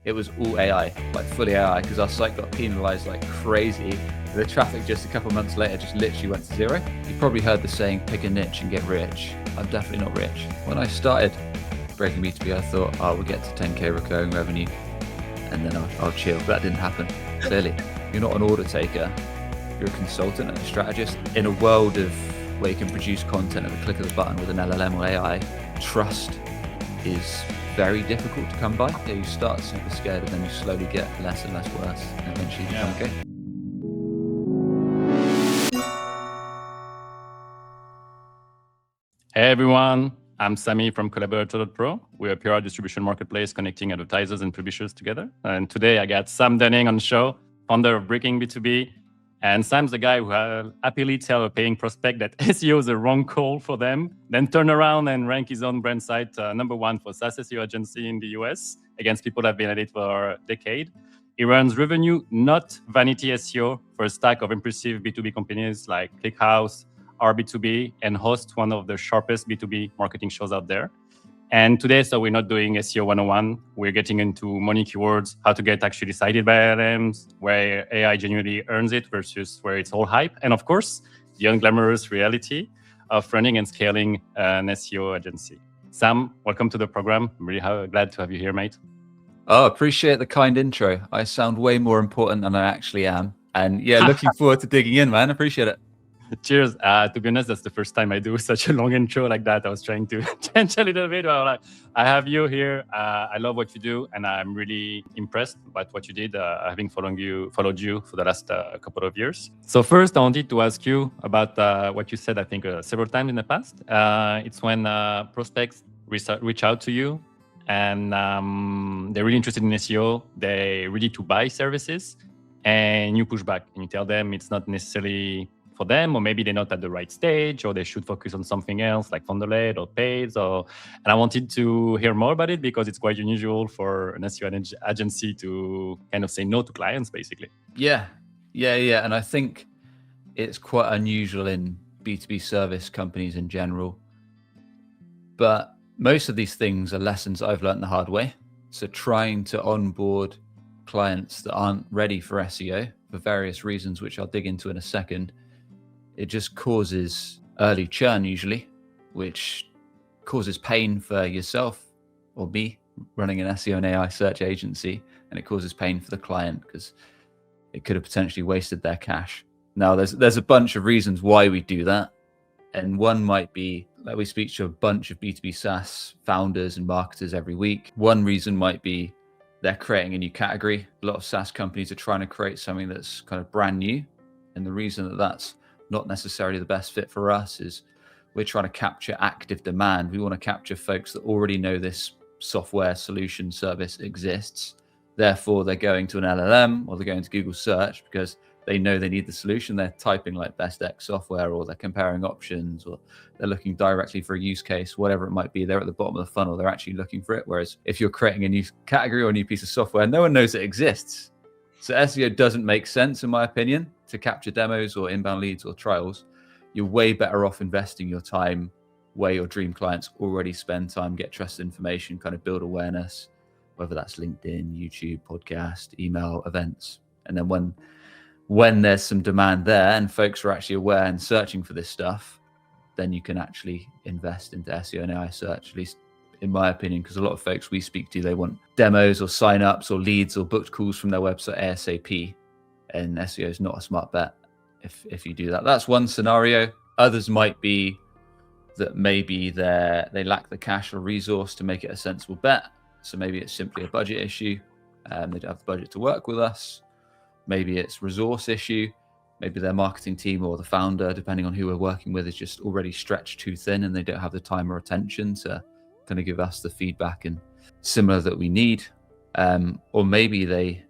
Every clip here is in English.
it was all AI, like fully AI, because our site got penalized like crazy. The traffic just a couple of months later just literally went to zero. You probably heard the saying, pick a niche and get rich. I'm definitely not rich. When I started Breaking B2B, I thought, we'll get to 10K recurring revenue and then I'll chill. But that didn't happen, clearly. You're not an order taker. You're a consultant and a strategist. In a world of where you can produce content at the click of the button with an LLM or AI, trust is very difficult to come by. You start super scared and then you slowly get less and less worse and eventually you become okay. Hey everyone, I'm Samy from Collaborator. We're a PR distribution marketplace connecting advertisers and publishers together. And today I got Sam Dunning on the show, founder of Breaking B2B. And Sam's the guy who happily tell a paying prospect that SEO is the wrong call for them, then turn around and rank his own brand site number one for SaaS SEO agency in the US against people that have been at it for a decade. He runs revenue, not vanity SEO, for a stack of impressive B2B companies like ClickHouse, B2B, and hosts one of the sharpest B2B marketing shows out there. And today, so we're not doing SEO 101. We're getting into money keywords, how to get actually cited by LLMs, where AI genuinely earns it versus where it's all hype. And of course, the unglamorous reality of running and scaling an SEO agency. Sam, welcome to the program. I'm really glad to have you here, mate. Oh, appreciate the kind intro. I sound way more important than I actually am. And yeah, looking forward to digging in, man. Appreciate it. Cheers. To be honest, that's the first time I do such a long intro like that. I was trying to change a little bit. I have you here. I love what you do, and I'm really impressed by what you did, having followed you for the last couple of years. So first, I wanted to ask you about what you said, I think, several times in the past. It's when prospects reach out to you, and they're really interested in SEO. They're ready to buy services, and you push back, and you tell them it's not necessarily for them, or maybe they're not at the right stage, or they should focus on something else like funnel-led or paid. And I wanted to hear more about it because it's quite unusual for an SEO agency to kind of say no to clients, basically. Yeah. And I think it's quite unusual in B2B service companies in general. But most of these things are lessons I've learned the hard way. So trying to onboard clients that aren't ready for SEO for various reasons, which I'll dig into in a second, it just causes early churn usually, which causes pain for yourself or me running an SEO and AI search agency. And it causes pain for the client because it could have potentially wasted their cash. Now, there's a bunch of reasons why we do that. And one might be that we speak to a bunch of B2B SaaS founders and marketers every week. One reason might be they're creating a new category. A lot of SaaS companies are trying to create something that's kind of brand new. And the reason that that's not necessarily the best fit for us is we're trying to capture active demand. We want to capture folks that already know this software solution service exists. Therefore, they're going to an LLM or they're going to Google search because they know they need the solution. They're typing like best X software, or they're comparing options, or they're looking directly for a use case, whatever it might be. They're at the bottom of the funnel. They're actually looking for it. Whereas if you're creating a new category or a new piece of software, no one knows it exists. So SEO doesn't make sense, in my opinion, to capture demos or inbound leads or trials. You're way better off investing your time where your dream clients already spend time, get trusted information, kind of build awareness, whether that's LinkedIn, YouTube, podcast, email, events. And then when there's some demand there and folks are actually aware and searching for this stuff, then you can actually invest into SEO and AI search, at least in my opinion, because a lot of folks we speak to, they want demos or signups or leads or booked calls from their website ASAP. And SEO is not a smart bet if you do that. That's one scenario. Others might be that maybe they lack the cash or resource to make it a sensible bet. So maybe it's simply a budget issue. They don't have the budget to work with us. Maybe it's resource issue. Maybe their marketing team or the founder, depending on who we're working with, is just already stretched too thin and they don't have the time or attention to kind of give us the feedback and similar that we need. Or maybe they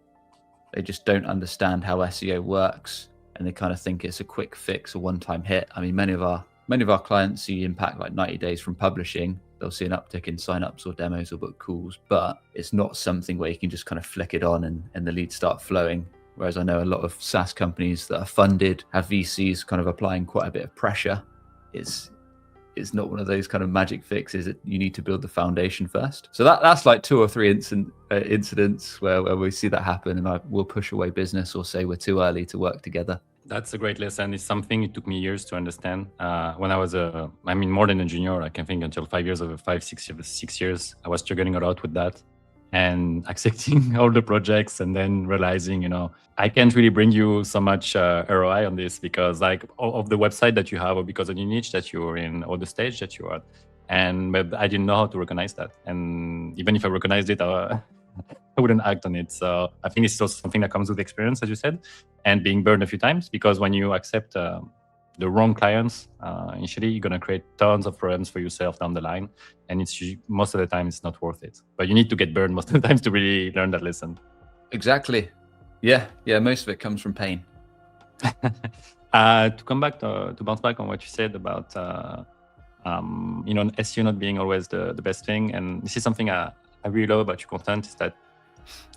just don't understand how SEO works and they kind of think it's a quick fix, a one-time hit. I mean, many of our clients see impact like 90 days from publishing. They'll see an uptick in signups or demos or book calls, but it's not something where you can just kind of flick it on and the leads start flowing. Whereas I know a lot of SaaS companies that are funded have VCs kind of applying quite a bit of pressure. It's it's not one of those kind of magic fixes. You need to build the foundation first. So that's like 2 or 3 incidents where we see that happen, and we'll push away business or say we're too early to work together. That's a great lesson. It's something it took me years to understand. When I was more than a junior, I can think until 6 years, I was struggling a lot with that and accepting all the projects, and then realizing, I can't really bring you so much ROI on this, because like of the website that you have, or because of the niche that you're in, or the stage that you're at. But I didn't know how to recognize that. And even if I recognized it, I wouldn't act on it. So I think it's also something that comes with experience, as you said, and being burned a few times, because when you accept the wrong clients, initially you're going to create tons of problems for yourself down the line. And it's most of the time it's not worth it. But you need to get burned most of the time to really learn that lesson. Exactly. Yeah. Most of it comes from pain. To bounce back on what you said about SEO not being always the best thing. And this is something I really love about your content, is that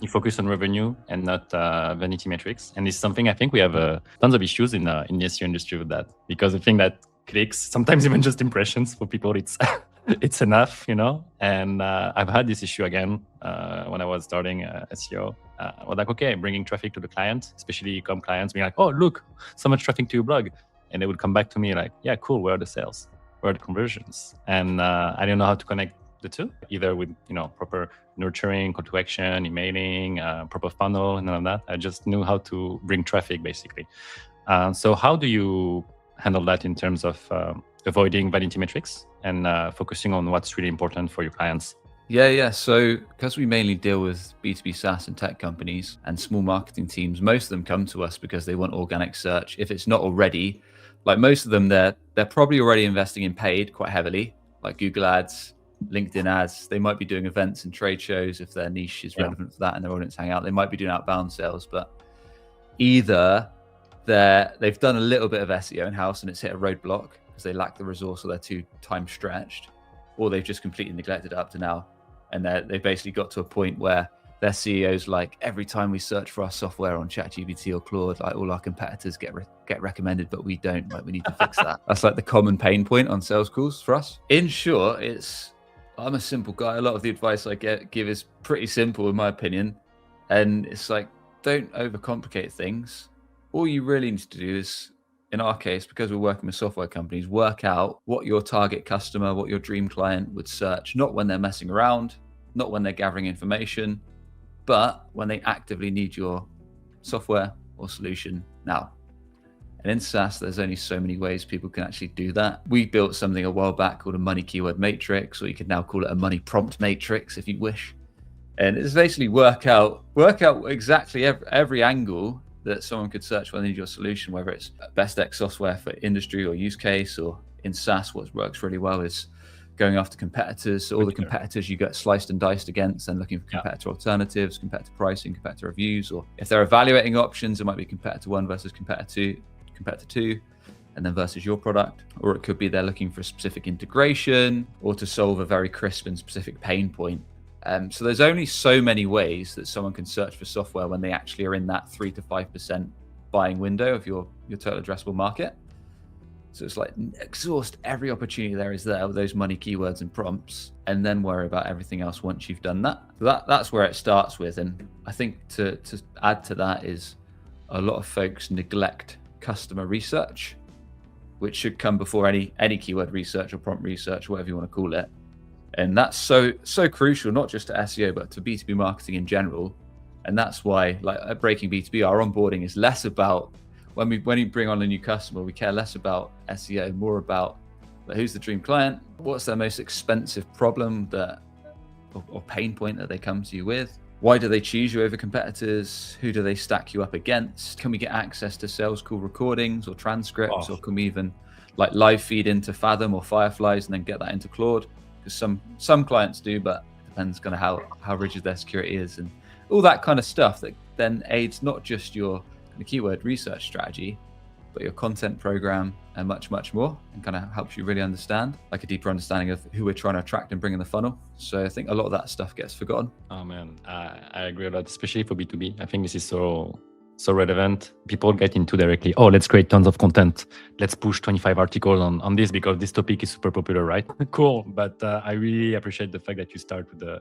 you focus on revenue and not vanity metrics. And it's something I think we have tons of issues in the SEO industry with that, because the thing that clicks, sometimes even just impressions for people, it's enough, And I've had this issue again when I was starting SEO. I was like, okay, bringing traffic to the client, especially e-com clients, being like, oh, look, so much traffic to your blog. And they would come back to me like, yeah, cool, where are the sales? Where are the conversions? And I didn't know how to connect the two, either with proper nurturing, call to action, emailing, proper funnel, and none of that. I just knew how to bring traffic, basically. So how do you handle that in terms of avoiding vanity metrics and focusing on what's really important for your clients? Yeah. So because we mainly deal with B2B SaaS and tech companies and small marketing teams, most of them come to us because they want organic search. If it's not already, like most of them, they're probably already investing in paid quite heavily, like Google ads, LinkedIn ads. They might be doing events and trade shows if their niche is relevant for that and their audience hang out. They might be doing outbound sales, but either they've done a little bit of SEO in-house and it's hit a roadblock because they lack the resource or they're too time stretched, or they've just completely neglected it up to now. And they've basically got to a point where their CEO's like, every time we search for our software on ChatGPT or Claude, like all our competitors get recommended, but we don't. Like, we need to fix that. That's like the common pain point on sales calls for us. In short, I'm a simple guy. A lot of the advice I give is pretty simple, in my opinion. And it's like, don't overcomplicate things. All you really need to do is, in our case, because we're working with software companies, work out what your target customer, what your dream client would search, not when they're messing around, not when they're gathering information, but when they actively need your software or solution now. And in SaaS, there's only so many ways people can actually do that. We built something a while back called a money keyword matrix, or you could now call it a money prompt matrix if you wish. And it's basically work out exactly every angle that someone could search when they need your solution, whether it's best X software for industry or use case, or in SaaS, what works really well is going after competitors. So all the competitors you get sliced and diced against, and looking for competitor alternatives, competitor pricing, competitor reviews, or if they're evaluating options, it might be competitor 1 versus competitor 2, and then versus your product. Or it could be they're looking for a specific integration or to solve a very crisp and specific pain point. So there's only so many ways that someone can search for software when they actually are in that 3 to 5% buying window of your total addressable market. So it's like, exhaust every opportunity there is there with those money keywords and prompts, and then worry about everything else once you've done that. So that's where it starts with. And I think to add to that is a lot of folks neglect customer research, which should come before any keyword research or prompt research, whatever you want to call it. And that's so crucial, not just to SEO, but to B2B marketing in general. And that's why, like at Breaking B2B, our onboarding is less about, when we bring on a new customer, we care less about SEO, more about who's the dream client, what's their most expensive problem or pain point that they come to you with, why do they choose you over competitors, who do they stack you up against, can we get access to sales call recordings or transcripts, or can we even like live feed into Fathom or Fireflies and then get that into Claude? Because some clients do, but it depends kind of how rigid their security is, and all that kind of stuff that then aids not just your the keyword research strategy, but your content program and much more, and kind of helps you really understand, like a deeper understanding of who we're trying to attract and bring in the funnel. So I think a lot of that stuff gets forgotten. Oh man, I agree a lot, especially for B2B. I think this is so so relevant. People get into directly, oh, let's create tons of content. Let's push 25 articles on this because this topic is super popular, right? Cool. But I really appreciate the fact that you start with the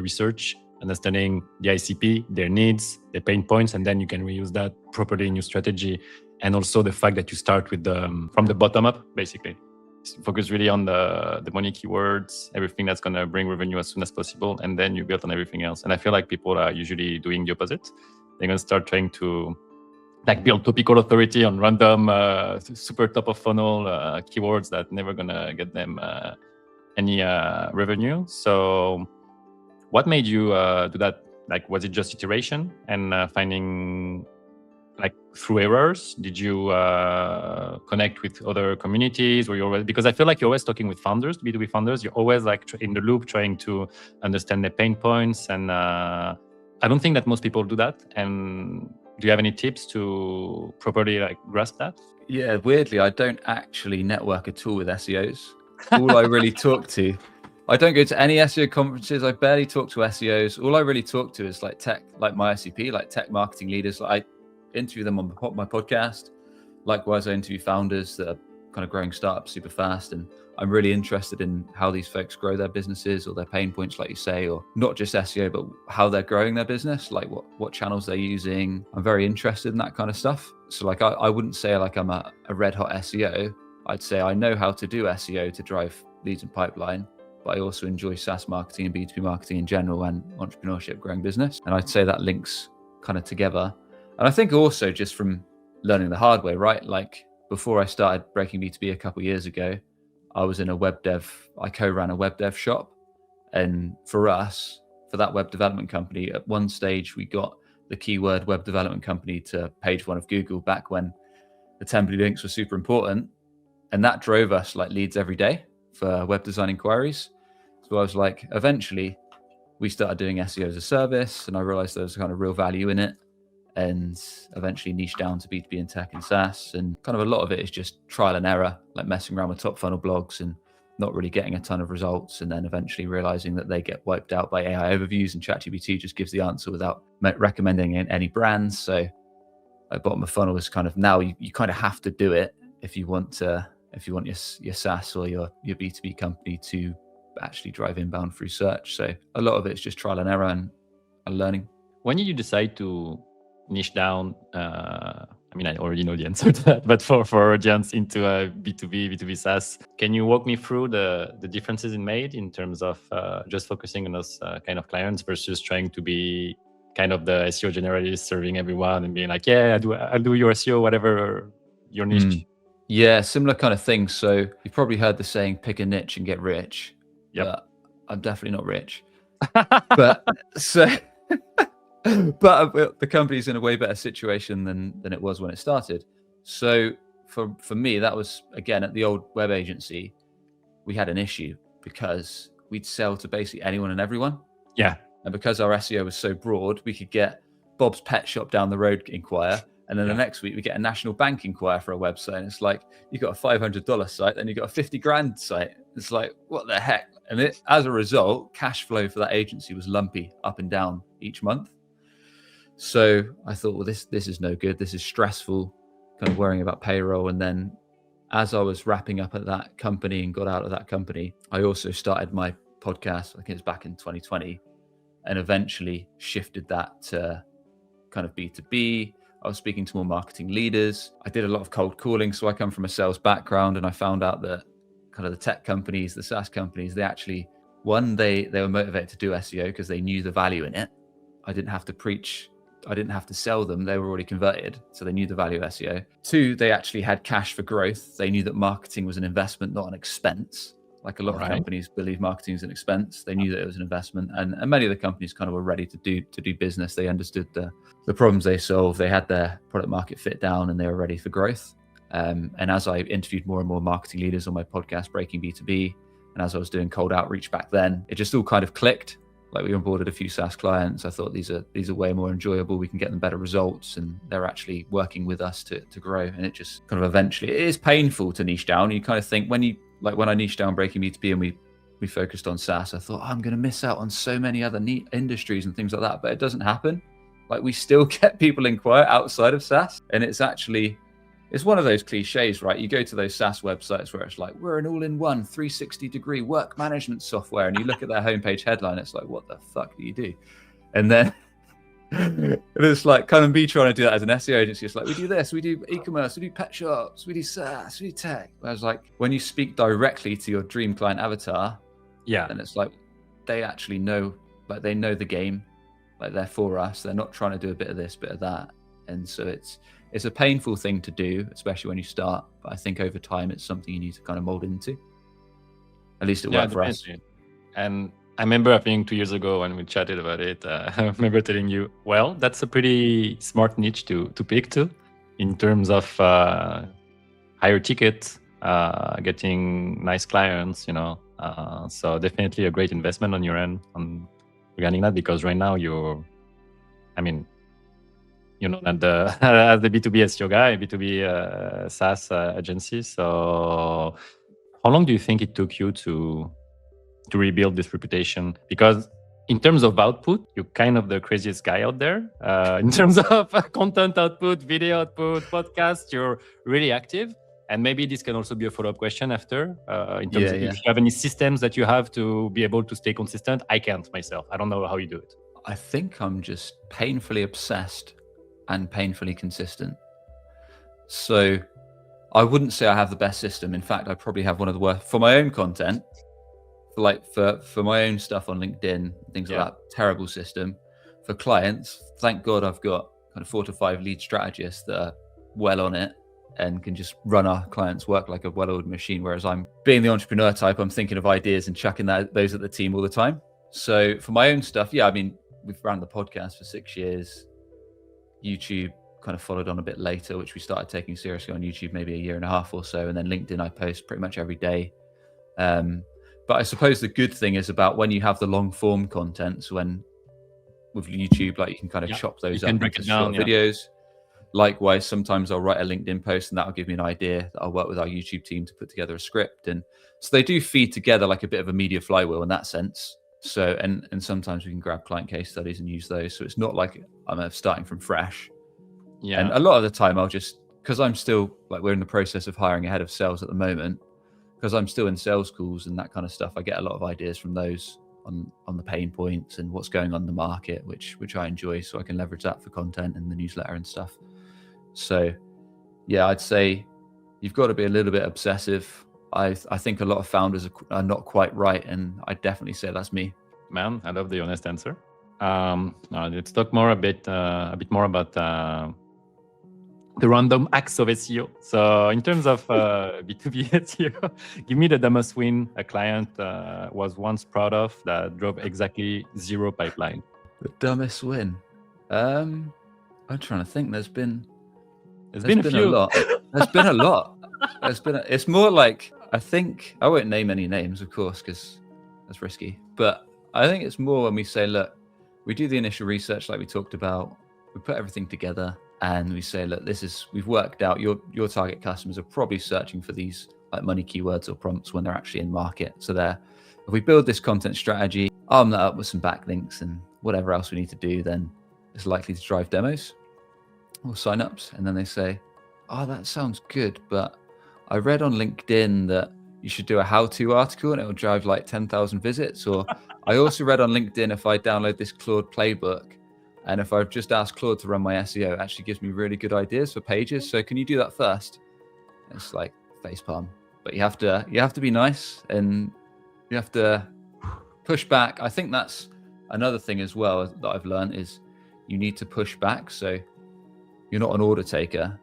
research, understanding the ICP, their needs, their pain points, and then you can reuse that properly in your strategy. And also the fact that you start with from the bottom up, basically. Focus really on the money keywords, everything that's going to bring revenue as soon as possible, and then you build on everything else. And I feel like people are usually doing the opposite. They're going to start trying to build topical authority on random super top of funnel keywords that never going to get them any revenue. So what made you do that? Like, was it just iteration and finding through errors? Did you connect with other communities? Were you always, because I feel like you're always talking with founders, B2B founders, you're always in the loop trying to understand their pain points. And I don't think that most people do that. And do you have any tips to properly grasp that? Yeah, weirdly, I don't actually network at all with SEOs. All I really talk to, I don't go to any SEO conferences. I barely talk to SEOs. All I really talk to is tech, like my ICP, like tech marketing leaders. I interview them on my podcast. Likewise, I interview founders that are kind of growing startups super fast, and I'm really interested in how these folks grow their businesses or their pain points, like you say, or not just SEO, but how they're growing their business, like what channels they're using. I'm very interested in that kind of stuff. So I wouldn't say I'm a red hot SEO. I'd say I know how to do SEO to drive leads and pipeline, but I also enjoy SaaS marketing and B2B marketing in general and entrepreneurship, growing business. And I'd say that links kind of together. And I think also just from learning the hard way, right? Like before I started Breaking B2B a couple of years ago, I was in I co-ran a web dev shop. And for us, for that web development company, at one stage, we got the keyword web development company to page 1 of Google back when the template links were super important. And that drove us leads every day for web design inquiries. So I was eventually we started doing SEO as a service, and I realized there was kind of real value in it. And eventually niche down to B2B and tech and SaaS. And kind of a lot of it is just trial and error, like messing around with top funnel blogs and not really getting a ton of results. And then eventually realizing that they get wiped out by AI overviews and ChatGPT just gives the answer without recommending any brands. So at bottom of funnel is kind of now you kind of have to do it if you want your SaaS or your B2B company to actually drive inbound through search. So a lot of it is just trial and error and learning. When did you decide to niche down? I already know the answer to that, but for audience into a B2B SaaS, can you walk me through the differences it made in terms of just focusing on those kind of clients versus trying to be kind of the SEO generalist serving everyone and being like, yeah, I'll do your SEO, whatever your niche. Yeah, similar kind of thing. So you've probably heard the saying, pick a niche and get rich. Yep. But I'm definitely not rich. But the company's in a way better situation than it was when it started. So for me, that was, again, at the old web agency, we had an issue because we'd sell to basically anyone and everyone. Yeah. And because our SEO was so broad, we could get Bob's pet shop down the road inquire. And then the next week we get a national bank inquire for a website. And it's like, you got a $500 site, then you got a $50,000 site. It's like, what the heck? And as a result, cash flow for that agency was lumpy up and down each month. So I thought, well, this is no good. This is stressful, kind of worrying about payroll. And then as I was wrapping up at that company and got out of that company, I also started my podcast. I think it was back in 2020, and eventually shifted that to kind of B2B. I was speaking to more marketing leaders. I did a lot of cold calling. So I come from a sales background, and I found out that kind of the tech companies, the SaaS companies, they actually, one, they were motivated to do SEO because they knew the value in it. I didn't have to preach. I didn't have to sell them. They were already converted. So they knew the value of SEO. Two, they actually had cash for growth. They knew that marketing was an investment, not an expense. Like a lot of companies believe marketing is an expense. They knew that it was an investment. And many of the companies kind of were ready to do business. They understood the problems they solved. They had their product market fit down, and they were ready for growth. And as I interviewed more and more marketing leaders on my podcast, Breaking B2B, and as I was doing cold outreach back then, it just all kind of clicked. Like we onboarded a few SaaS clients. I thought these are way more enjoyable. We can get them better results, and they're actually working with us to grow. And it just kind of eventually, it is painful to niche down. You kind of think when I niched down Breaking B2B and we focused on SaaS, I thought, I'm going to miss out on so many other neat industries and things like that. But it doesn't happen. Like we still get people inquire outside of SaaS. And it's one of those cliches, right? You go to those SaaS websites where it's like, we're an all-in-one 360-degree work management software. And you look at their homepage headline, it's like, what the fuck do you do? And then it's like, come and be trying to do that as an SEO agency. It's like, we do this, we do e-commerce, we do pet shops, we do SaaS, we do tech. Whereas like when you speak directly to your dream client avatar, then it's like they actually know, like they know the game, like they're for us. They're not trying to do a bit of this, bit of that. And so it's a painful thing to do, especially when you start. But I think over time, it's something you need to kind of mold into. At least it worked for us. And I remember, I think 2 years ago when we chatted about it, I remember telling you, well, that's a pretty smart niche to pick to in terms of higher tickets, getting nice clients, so definitely a great investment on your end regarding that, because right now not as the B2B SEO guy, B2B SaaS agency. So how long do you think it took you to rebuild this reputation? Because in terms of output, you're kind of the craziest guy out there. In terms of content output, video output, podcast, you're really active. And maybe this can also be a follow-up question after, in terms of if you have any systems that you have to be able to stay consistent. I can't myself. I don't know how you do it. I think I'm just painfully obsessed and painfully consistent. So I wouldn't say I have the best system. In fact, I probably have one of the worst for my own content, for my own stuff on LinkedIn, things like that. Terrible system. For clients, thank God I've got kind of 4 to 5 lead strategists that are well on it and can just run our clients' work like a well-oiled machine. Whereas I'm being the entrepreneur type, I'm thinking of ideas and chucking those at the team all the time. So for my own stuff, we've ran the podcast for 6 years. YouTube kind of followed on a bit later, which we started taking seriously on YouTube maybe a year and a half or so. And then LinkedIn, I post pretty much every day. But I suppose the good thing is about when you have the long form content. So with YouTube, like you can kind of chop those up into short videos. Likewise, sometimes I'll write a LinkedIn post and that'll give me an idea that I'll work with our YouTube team to put together a script. And so they do feed together like a bit of a media flywheel in that sense. So, and sometimes we can grab client case studies and use those. So it's not like I'm starting from fresh. Yeah. And a lot of the time because I'm still we're in the process of hiring a head of sales at the moment, because I'm still in sales calls and that kind of stuff. I get a lot of ideas from those on the pain points and what's going on in the market, which I enjoy. So I can leverage that for content and the newsletter and stuff. So yeah, I'd say you've got to be a little bit obsessive. I think a lot of founders are not quite right, and I definitely say that's me. Man, I love the honest answer. Let's talk a bit more about the random acts of SEO. So in terms of B2B SEO, give me the dumbest win a client was once proud of that drove exactly 0 pipeline. The dumbest win? I'm trying to think. There's been a lot. There's been a lot. It's more like, I think, I won't name any names, of course, because that's risky. But I think it's more when we say, look, we do the initial research like we talked about. We put everything together and we say, look, we've worked out your target customers are probably searching for these like money keywords or prompts when they're actually in market. So if we build this content strategy, arm that up with some backlinks and whatever else we need to do, then it's likely to drive demos or signups. And then they say, oh, that sounds good, but I read on LinkedIn that you should do a how-to article and it will drive like 10,000 visits. Or I also read on LinkedIn, if I download this Claude playbook and if I've just asked Claude to run my SEO, it actually gives me really good ideas for pages. So can you do that first? It's like facepalm, but you have to be nice and you have to push back. I think that's another thing as well that I've learned is you need to push back. So you're not an order taker,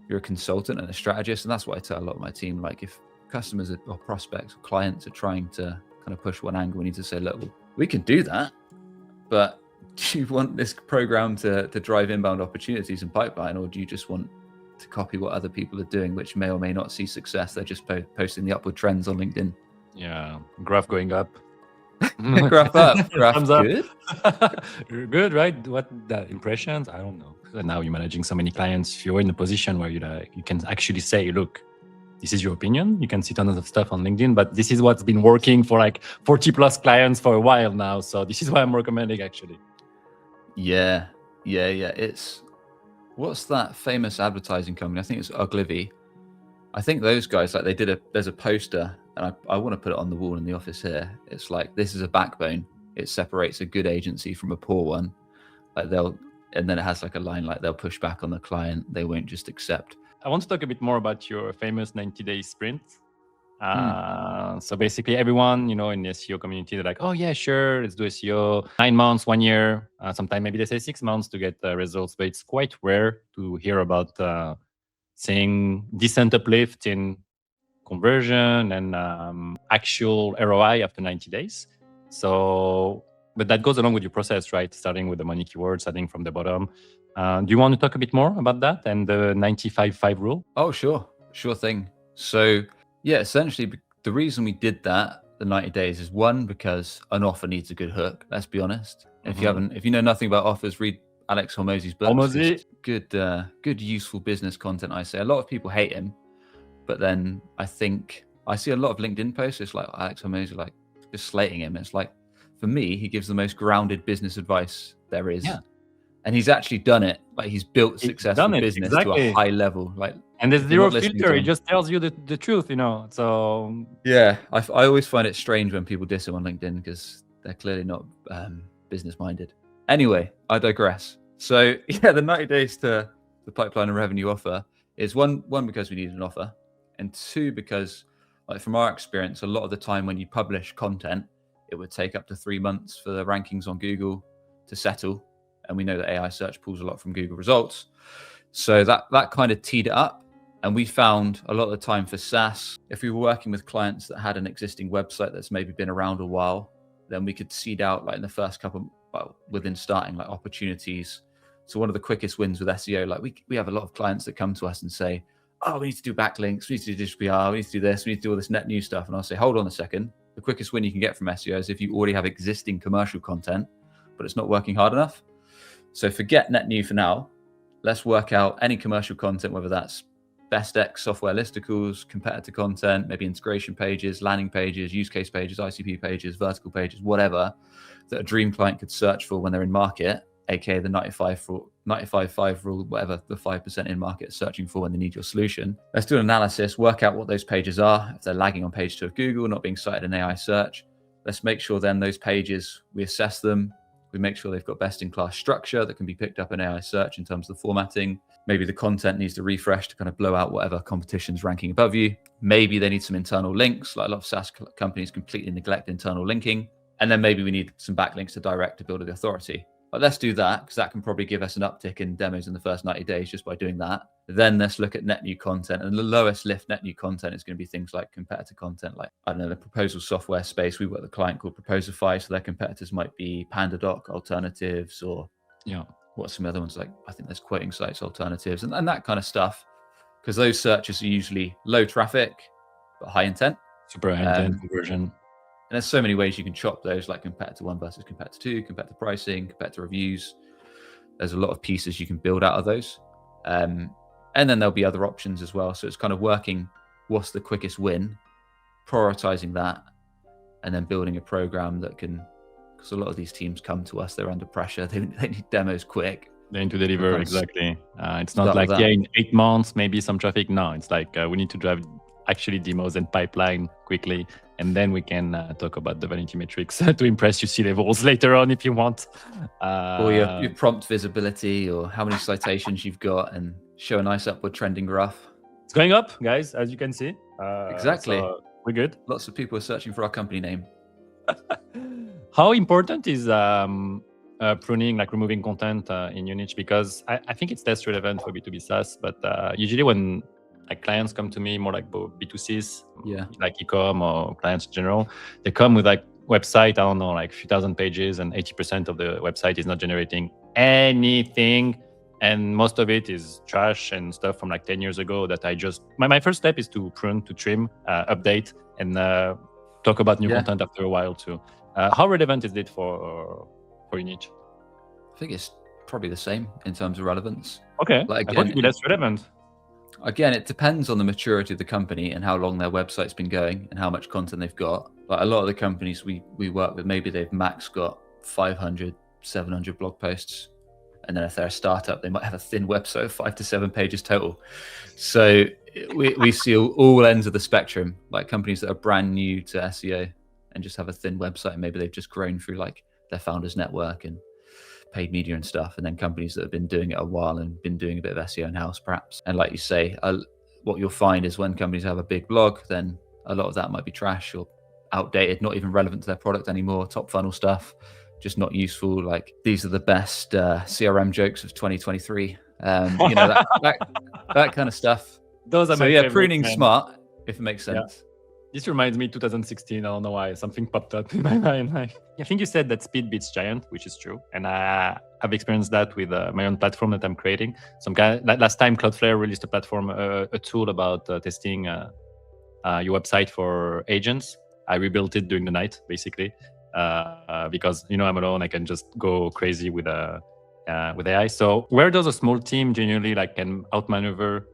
you're a consultant and a strategist. And that's what I tell a lot of my team. Like if customers or prospects or clients are trying to kind of push one angle, we need to say, look, we can do that, but do you want this program to drive inbound opportunities and pipeline, or do you just want to copy what other people are doing, which may or may not see success? They're just posting the upward trends on LinkedIn. Yeah, graph going up. Graph up, graph good. Good, right? What the impressions? I don't know. Now you're managing so many clients. You're in a position where you can actually say, look, this is your opinion. You can see tons of stuff on LinkedIn, but this is what's been working for like 40 plus clients for a while now. So this is what I'm recommending actually. Yeah. Yeah. It's what's that famous advertising company? I think it's Ogilvy. I think those guys, like there's a poster, and I want to put it on the wall in the office here. It's like, this is a backbone. It separates a good agency from a poor one. Like and then it has like a line like, they'll push back on the client. They won't just accept. I want to talk a bit more about your famous 90-day sprint. So basically everyone, in the SEO community, they're like, oh yeah, sure, let's do SEO. 9 months, 1 year, sometimes maybe they say 6 months to get results, but it's quite rare to hear about seeing decent uplift in conversion and actual ROI after 90 days. So, but that goes along with your process, right? Starting with the money keywords, starting from the bottom. Do you want to talk a bit more about that and the 95-5 rule? Oh, sure thing. So yeah, essentially the reason we did that, the 90 days, is one, because an offer needs a good hook. Let's be honest. If you know nothing about offers, read Alex Hormozy's book. Good, useful business content. I say a lot of people hate him, but then I think I see a lot of LinkedIn posts. It's like Alex Hormozy, like just slating him. It's like, for me, he gives the most grounded business advice there is. Yeah. And he's actually done it. Like, he's built successful business to a high level. Like, and there's zero filter. He just tells you the truth, So yeah, I always find it strange when people diss him on LinkedIn, because they're clearly not business minded. Anyway, I digress. So yeah, the 90 days to the pipeline and revenue offer is one because we need an offer, and two, because like from our experience, a lot of the time when you publish content, it would take up to 3 months for the rankings on Google to settle. And we know that AI search pulls a lot from Google results. So that kind of teed it up. And we found a lot of the time for SaaS, if we were working with clients that had an existing website that's maybe been around a while, then we could seed out, like in the first couple, within starting, like opportunities. So one of the quickest wins with SEO, like we have a lot of clients that come to us and say, oh, we need to do backlinks, we need to do digital PR, we need to do this, we need to do all this net new stuff. And I'll say, hold on a second. The quickest win you can get from SEO is if you already have existing commercial content, but it's not working hard enough. So forget net new for now. Let's work out any commercial content, whether that's best X software listicles, competitor content, maybe integration pages, landing pages, use case pages, ICP pages, vertical pages, whatever that a dream client could search for when they're in market, aka the 95-5 rule, whatever the 5% in market is searching for when they need your solution. Let's do an analysis, work out what those pages are. If they're lagging on page 2 of Google, not being cited in AI search, let's make sure then those pages, we assess them. We make sure they've got best-in-class structure that can be picked up in AI search in terms of the formatting. Maybe the content needs to refresh to kind of blow out whatever competition's ranking above you. Maybe they need some internal links, like a lot of SaaS companies completely neglect internal linking. And then maybe we need some backlinks to direct to build the authority. But let's do that, because that can probably give us an uptick in demos in the first 90 days just by doing that. Then let's look at net new content, and the lowest lift net new content is going to be things like competitor content, like, I don't know, the proposal software space. We work with a client called Proposify, so their competitors might be PandaDoc alternatives, or what's some other ones, like I think there's quoting sites alternatives and that kind of stuff, because those searches are usually low traffic but high intent, super high intent conversion. And there's so many ways you can chop those, like competitor 1 versus competitor 2, competitor pricing, competitor reviews. There's a lot of pieces you can build out of those. And then there'll be other options as well. So it's kind of working, what's the quickest win, prioritizing that, and then building a program that can, because a lot of these teams come to us, they're under pressure. They need demos quick. They need to deliver, exactly. It's not like, in 8 months, maybe some traffic. No, it's like we need to drive actually demos and pipeline quickly. And then we can talk about the vanity metrics to impress your C-levels later on if you want. Or your prompt visibility, or how many citations you've got, and show a nice upward trending graph. It's going up, guys, as you can see. Exactly. So we're good. Lots of people are searching for our company name. How important is pruning, like removing content in your niche? Because I think it's less relevant for B2B SaaS, but usually when like clients come to me, more like B2Cs, like e-com or clients in general, they come with like website, I don't know, like a few thousand pages, and 80% of the website is not generating anything. And most of it is trash and stuff from like 10 years ago that I just, my first step is to prune, to trim, update, and talk about new content after a while too. How relevant is it for your niche? I think it's probably the same in terms of relevance. Okay, like, I thought it'd be less relevant. Again, it depends on the maturity of the company and how long their website's been going and how much content they've got. Like a lot of the companies we work with, maybe they've max got 500, 700 blog posts. And then if they're a startup, they might have a thin website of 5 to 7 pages total. So we see all ends of the spectrum, like companies that are brand new to SEO and just have a thin website, and maybe they've just grown through like their founders network and paid media and stuff, and then companies that have been doing it a while and been doing a bit of SEO in-house perhaps. And like you say, what you'll find is when companies have a big blog, then a lot of that might be trash or outdated, not even relevant to their product anymore, top funnel stuff, just not useful. Like, these are the best CRM jokes of 2023. That kind of stuff. Those are so my yeah, favorite, pruning man. smart, if it makes sense. Yeah. This reminds me 2016. I don't know why something popped up in my mind. I think you said that speed beats giant, which is true, and I've experienced that with my own platform that I'm creating. Last time, Cloudflare released a platform, a tool about testing your website for agents. I rebuilt it during the night, basically, because I'm alone. I can just go crazy with AI. So where does a small team genuinely can outmaneuver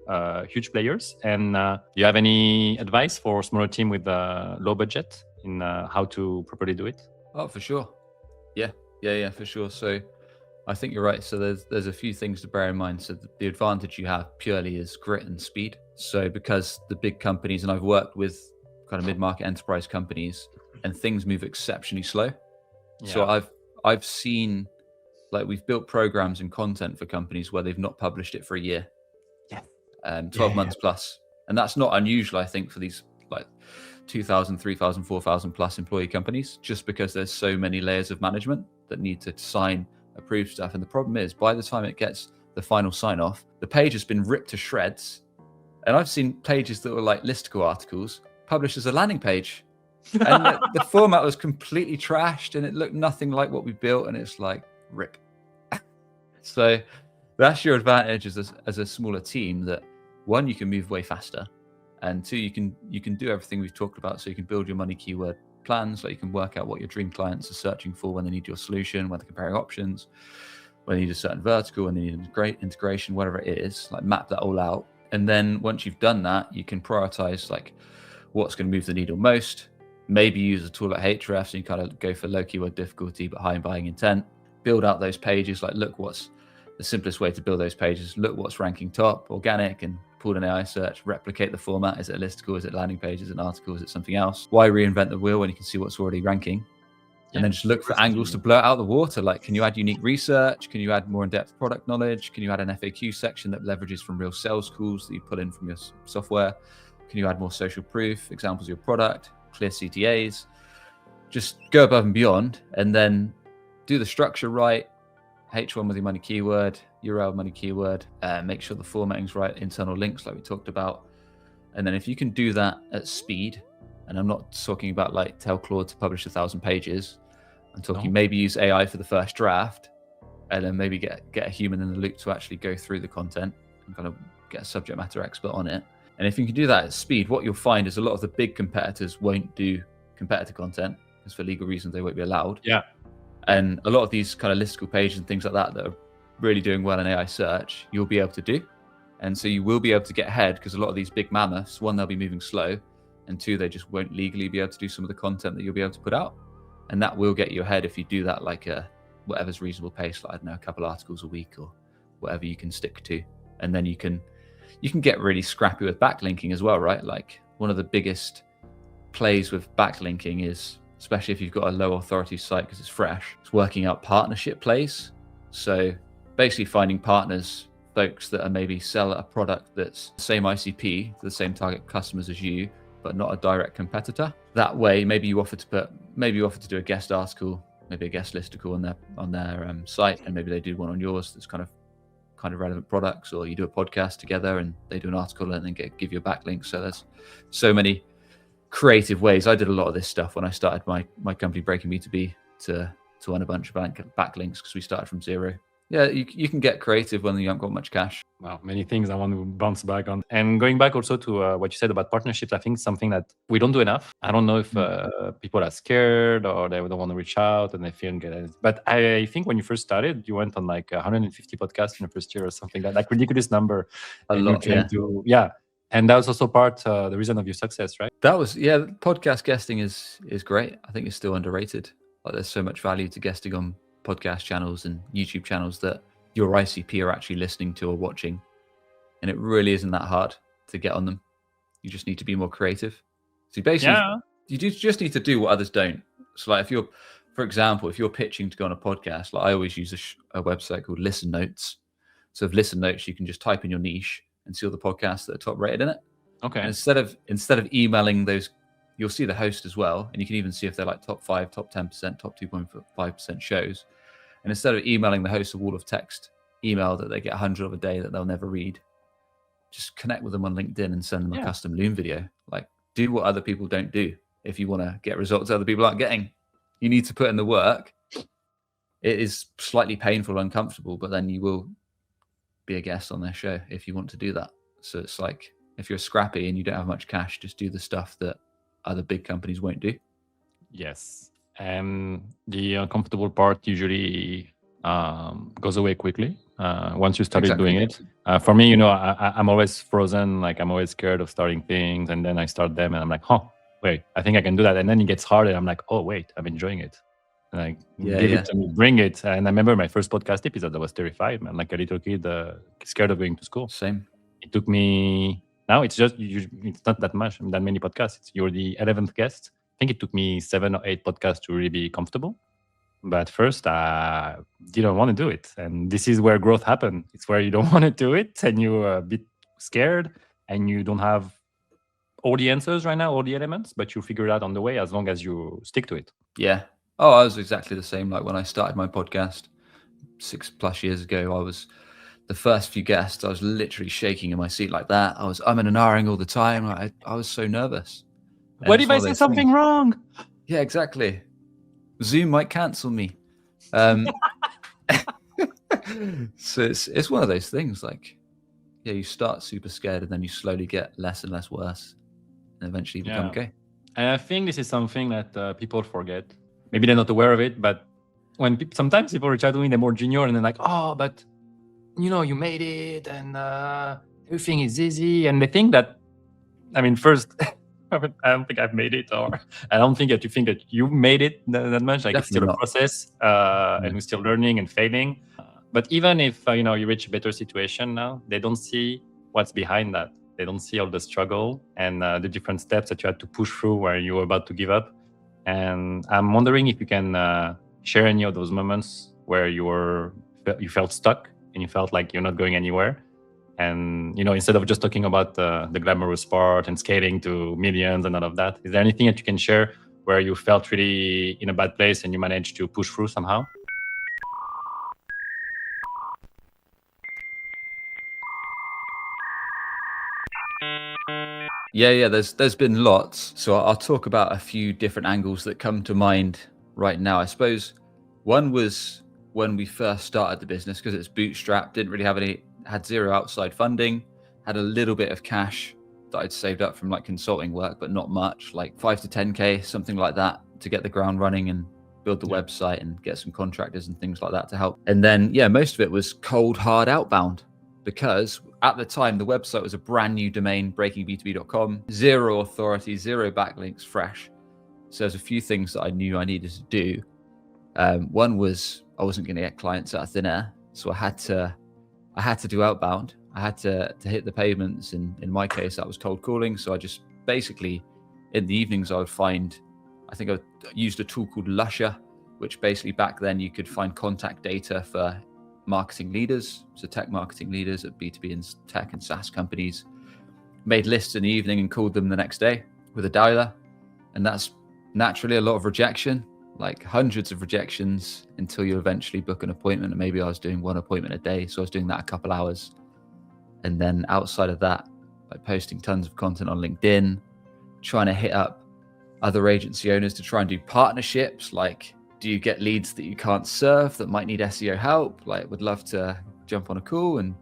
huge players? And do you have any advice for a smaller team with low budget in how to properly do it? Oh, for sure. Yeah, for sure. So I think you're right. So there's a few things to bear in mind. So the advantage you have purely is grit and speed. So because the big companies, and I've worked with kind of mid-market enterprise companies, and things move exceptionally slow. Yeah. So I've seen, like, we've built programs and content for companies where they've not published it for a year. 12 months plus. And that's not unusual, I think, for these like 2,000, 3,000, 4,000 plus employee companies, just because there's so many layers of management that need to sign, approve stuff. And the problem is, by the time it gets the final sign off, the page has been ripped to shreds. And I've seen pages that were like listicle articles published as a landing page. And the format was completely trashed, and it looked nothing like what we built. And it's like, rip. So that's your advantage as a smaller team, that one, you can move way faster, and two, you can do everything we've talked about. So you can build your money keyword plans, like you can work out what your dream clients are searching for when they need your solution, when they're comparing options, when they need a certain vertical, when they need a great integration, whatever it is, like map that all out. And then once you've done that, you can prioritize like what's going to move the needle most. Maybe use a tool like Href, so you kind of go for low keyword difficulty but high buying intent. Build out those pages, like look what's the simplest way to build those pages, look what's ranking top, organic, and pull an AI search, replicate the format. Is it a listicle? Is it landing page? Is it an article? Is it something else? Why reinvent the wheel when you can see what's already ranking? And then just look for angles to blow it out of the water. Like, can you add unique research? Can you add more in-depth product knowledge? Can you add an FAQ section that leverages from real sales calls that you pull in from your software? Can you add more social proof, examples of your product, clear CTAs? Just go above and beyond, and then do the structure right. H1 with your money keyword, URL money keyword, make sure the formatting's right, internal links like we talked about. And then if you can do that at speed, and I'm not talking about like tell Claude to publish 1,000 pages, I'm talking maybe use AI for the first draft, and then maybe get a human in the loop to actually go through the content and kind of get a subject matter expert on it. And if you can do that at speed, what you'll find is a lot of the big competitors won't do competitor content, because for legal reasons they won't be allowed. Yeah. And a lot of these kind of listicle pages and things like that are really doing well in AI search, you'll be able to do. And so you will be able to get ahead, because a lot of these big mammoths, one, they'll be moving slow, and two, they just won't legally be able to do some of the content that you'll be able to put out. And that will get you ahead if you do that like whatever's reasonable pace, like, I don't know, a couple articles a week or whatever you can stick to. And then you can get really scrappy with backlinking as well, right? Like, one of the biggest plays with backlinking is, especially if you've got a low authority site because it's fresh, it's working out partnership plays. So basically finding partners, folks that are maybe sell a product that's the same ICP, the same target customers as you, but not a direct competitor. That way, maybe you offer to do a guest article, maybe a guest listicle on their site, and maybe they do one on yours that's kind of relevant products, or you do a podcast together and they do an article and then give you a backlink. So there's so many creative ways. I did a lot of this stuff when I started my company Breaking B2B to earn a bunch of backlinks, because we started from zero. Yeah, you can get creative when you haven't got much cash. Wow, many things I want to bounce back on. And going back also to what you said about partnerships, I think something that we don't do enough. I don't know if people are scared or they don't want to reach out and they feel get it. But I think when you first started, you went on like 150 podcasts in the first year or something, like ridiculous number. A lot, yeah. And that was also the reason of your success, right? That was, podcast guesting is great. I think it's still underrated. Like, there's so much value to guesting on podcast channels and YouTube channels that your ICP are actually listening to or watching. And it really isn't that hard to get on them. You just need to be more creative. So you basically, you just need to do what others don't. So like for example, if you're pitching to go on a podcast, like I always use a website called Listen Notes. So with Listen Notes, you can just type in your niche and see all the podcasts that are top rated in it. Okay. And instead of emailing those, you'll see the host as well. And you can even see if they're like top 5, top 10%, top 2.5% shows. And instead of emailing the host a wall of text email that they get 100 of a day that they'll never read, just connect with them on LinkedIn and send them a custom Loom video. Like, do what other people don't do. If you want to get results other people aren't getting, you need to put in the work. It is slightly painful, uncomfortable, but then you will be a guest on their show if you want to do that. So it's like, if you're scrappy and you don't have much cash, just do the stuff that other big companies won't do. Yes. The uncomfortable part usually goes away quickly once you started doing it. For me, I'm always frozen. Like, I'm always scared of starting things, and then I start them and I'm like, wait, I think I can do that. And then it gets hard and I'm like, oh wait, I'm enjoying it. And I give it to me, bring it. And I remember my first podcast episode, I was terrified, man, like a little kid, scared of going to school. Same. It took me, now it's just, it's not that many podcasts. You're the 11th guest. I think it took me 7 or 8 podcasts to really be comfortable. But first, I didn't want to do it. And this is where growth happens. It's where you don't want to do it and you're a bit scared and you don't have all the answers right now, all the elements, but you'll figure it out on the way as long as you stick to it. Yeah. Oh, I was exactly the same. Like when I started my podcast 6+ years ago, I was the first few guests, I was literally shaking in my seat like that. I was umming and ahhing all the time. I was so nervous. And what if I say something wrong? Yeah, exactly. Zoom might cancel me. So it's one of those things. Like, yeah, you start super scared and then you slowly get less and less worse, and eventually you become okay. And I think this is something that people forget. Maybe they're not aware of it, but when sometimes people reach out to me, they're more junior and they're like, oh, but you made it and everything is easy. And they think that, first, I don't think I've made it, or I don't think that you think that you made it that much. Like, definitely it's still a process, and we're still learning and failing. But even if you reach a better situation now, they don't see what's behind that. They don't see all the struggle and the different steps that you had to push through where you were about to give up. And I'm wondering if you can share any of those moments where you felt stuck and you felt like you're not going anywhere. And, instead of just talking about the glamorous part and scaling to millions and all of that, is there anything that you can share where you felt really in a bad place and you managed to push through somehow? Yeah, there's been lots. So I'll talk about a few different angles that come to mind right now. I suppose one was when we first started the business, because it's bootstrapped, didn't really have had zero outside funding, had a little bit of cash that I'd saved up from like consulting work, but not much, like 5 to 10K, something like that, to get the ground running and build the website and get some contractors and things like that to help. And then, most of it was cold, hard outbound, because at the time, the website was a brand new domain, breakingb2b.com, zero authority, zero backlinks, fresh. So there's a few things that I knew I needed to do. One was I wasn't going to get clients out of thin air. So I had to do outbound. I had to hit the pavements. In my case, that was cold calling. So I just basically, in the evenings, I used a tool called Lusher, which basically back then you could find contact data for marketing leaders, so tech marketing leaders at B2B and tech and SaaS companies, made lists in the evening and called them the next day with a dialer. And that's naturally a lot of rejection, like hundreds of rejections, until you eventually book an appointment. And maybe I was doing 1 appointment a day. So I was doing that a couple hours. And then outside of that, by posting tons of content on LinkedIn, trying to hit up other agency owners to try and do partnerships. Like, do you get leads that you can't serve that might need SEO help? Like, would love to jump on a call and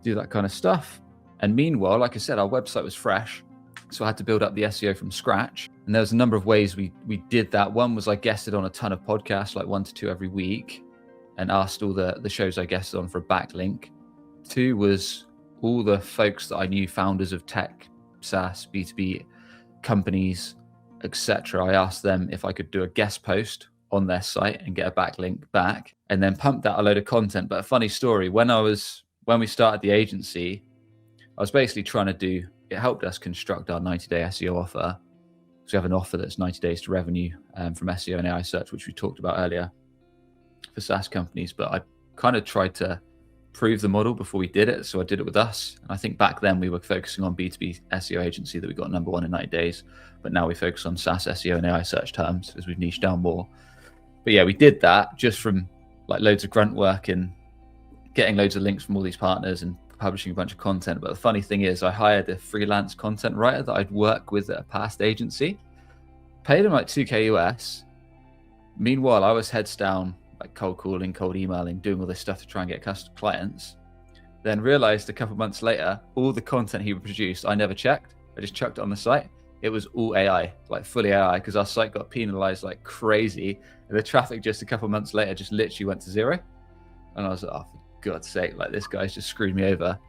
do that kind of stuff. And meanwhile, like I said, our website was fresh. So I had to build up the SEO from scratch. And there was a number of ways we did that. One was I guested on a ton of podcasts, like 1 to 2 every week, and asked all the shows I guested on for a backlink. 2 was all the folks that I knew, founders of tech, SaaS, B2B companies, etc. I asked them if I could do a guest post on their site and get a backlink back, and then pumped out a load of content. But a funny story, when we started the agency, I was basically trying to it helped us construct our 90-day SEO offer. So we have an offer that's 90 days to revenue from SEO and AI search, which we talked about earlier for SaaS companies. But I kind of tried to prove the model before we did it. So I did it with us. And I think back then we were focusing on B2B SEO agency that we got number 1 in 90 days. But now we focus on SaaS SEO and AI search terms as we've niched down more. But yeah, we did that just from like loads of grunt work and getting loads of links from all these partners and publishing a bunch of content. But the funny thing is, I hired a freelance content writer that I'd worked with at a past agency, paid him like $2,000 US. Meanwhile, I was heads down, like cold calling, cold emailing, doing all this stuff to try and get clients. Then realized a couple of months later, all the content he produced, I never checked. I just chucked it on the site. It was all AI, like fully AI, because our site got penalized like crazy. And the traffic just a couple of months later just literally went to 0. And I was like, oh, for God's sake, like this guy's just screwed me over.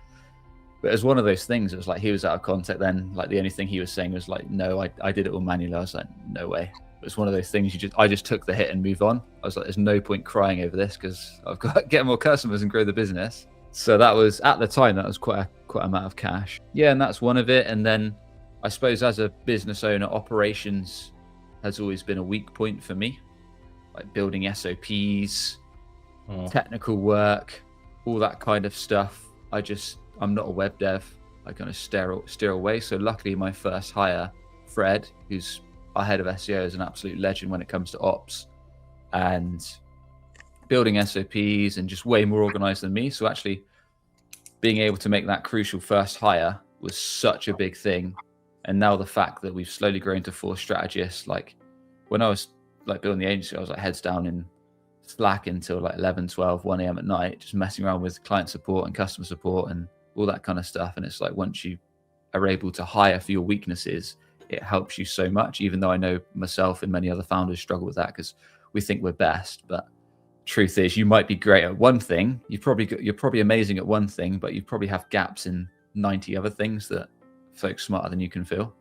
But it was one of those things. It was like he was out of contact then. Like the only thing he was saying was like, no, I did it all manually. I was like, no way. It was one of those things I just took the hit and move on. I was like, there's no point crying over this because I've got to get more customers and grow the business. So that was, at the time, that was quite a amount of cash. Yeah, and that's one of it. And then I suppose as a business owner, operations has always been a weak point for me. Like building SOPs, technical work, all that kind of stuff. I'm not a web dev. I kind of steer away. So luckily my first hire, Fred, who's our head of SEO, is an absolute legend when it comes to ops and building SOPs and just way more organized than me. So actually being able to make that crucial first hire was such a big thing. And now the fact that we've slowly grown to 4 strategists, like when I was like building the agency, I was like heads down in Slack until like 11, 12, 1 a.m. at night, just messing around with client support and customer support and all that kind of stuff. And it's like, once you are able to hire for your weaknesses, it helps you so much, even though I know myself and many other founders struggle with that because we think we're best. But truth is, you might be great at one thing. You're probably amazing at one thing, but you probably have gaps in 90 other things that folks smarter than you can fill.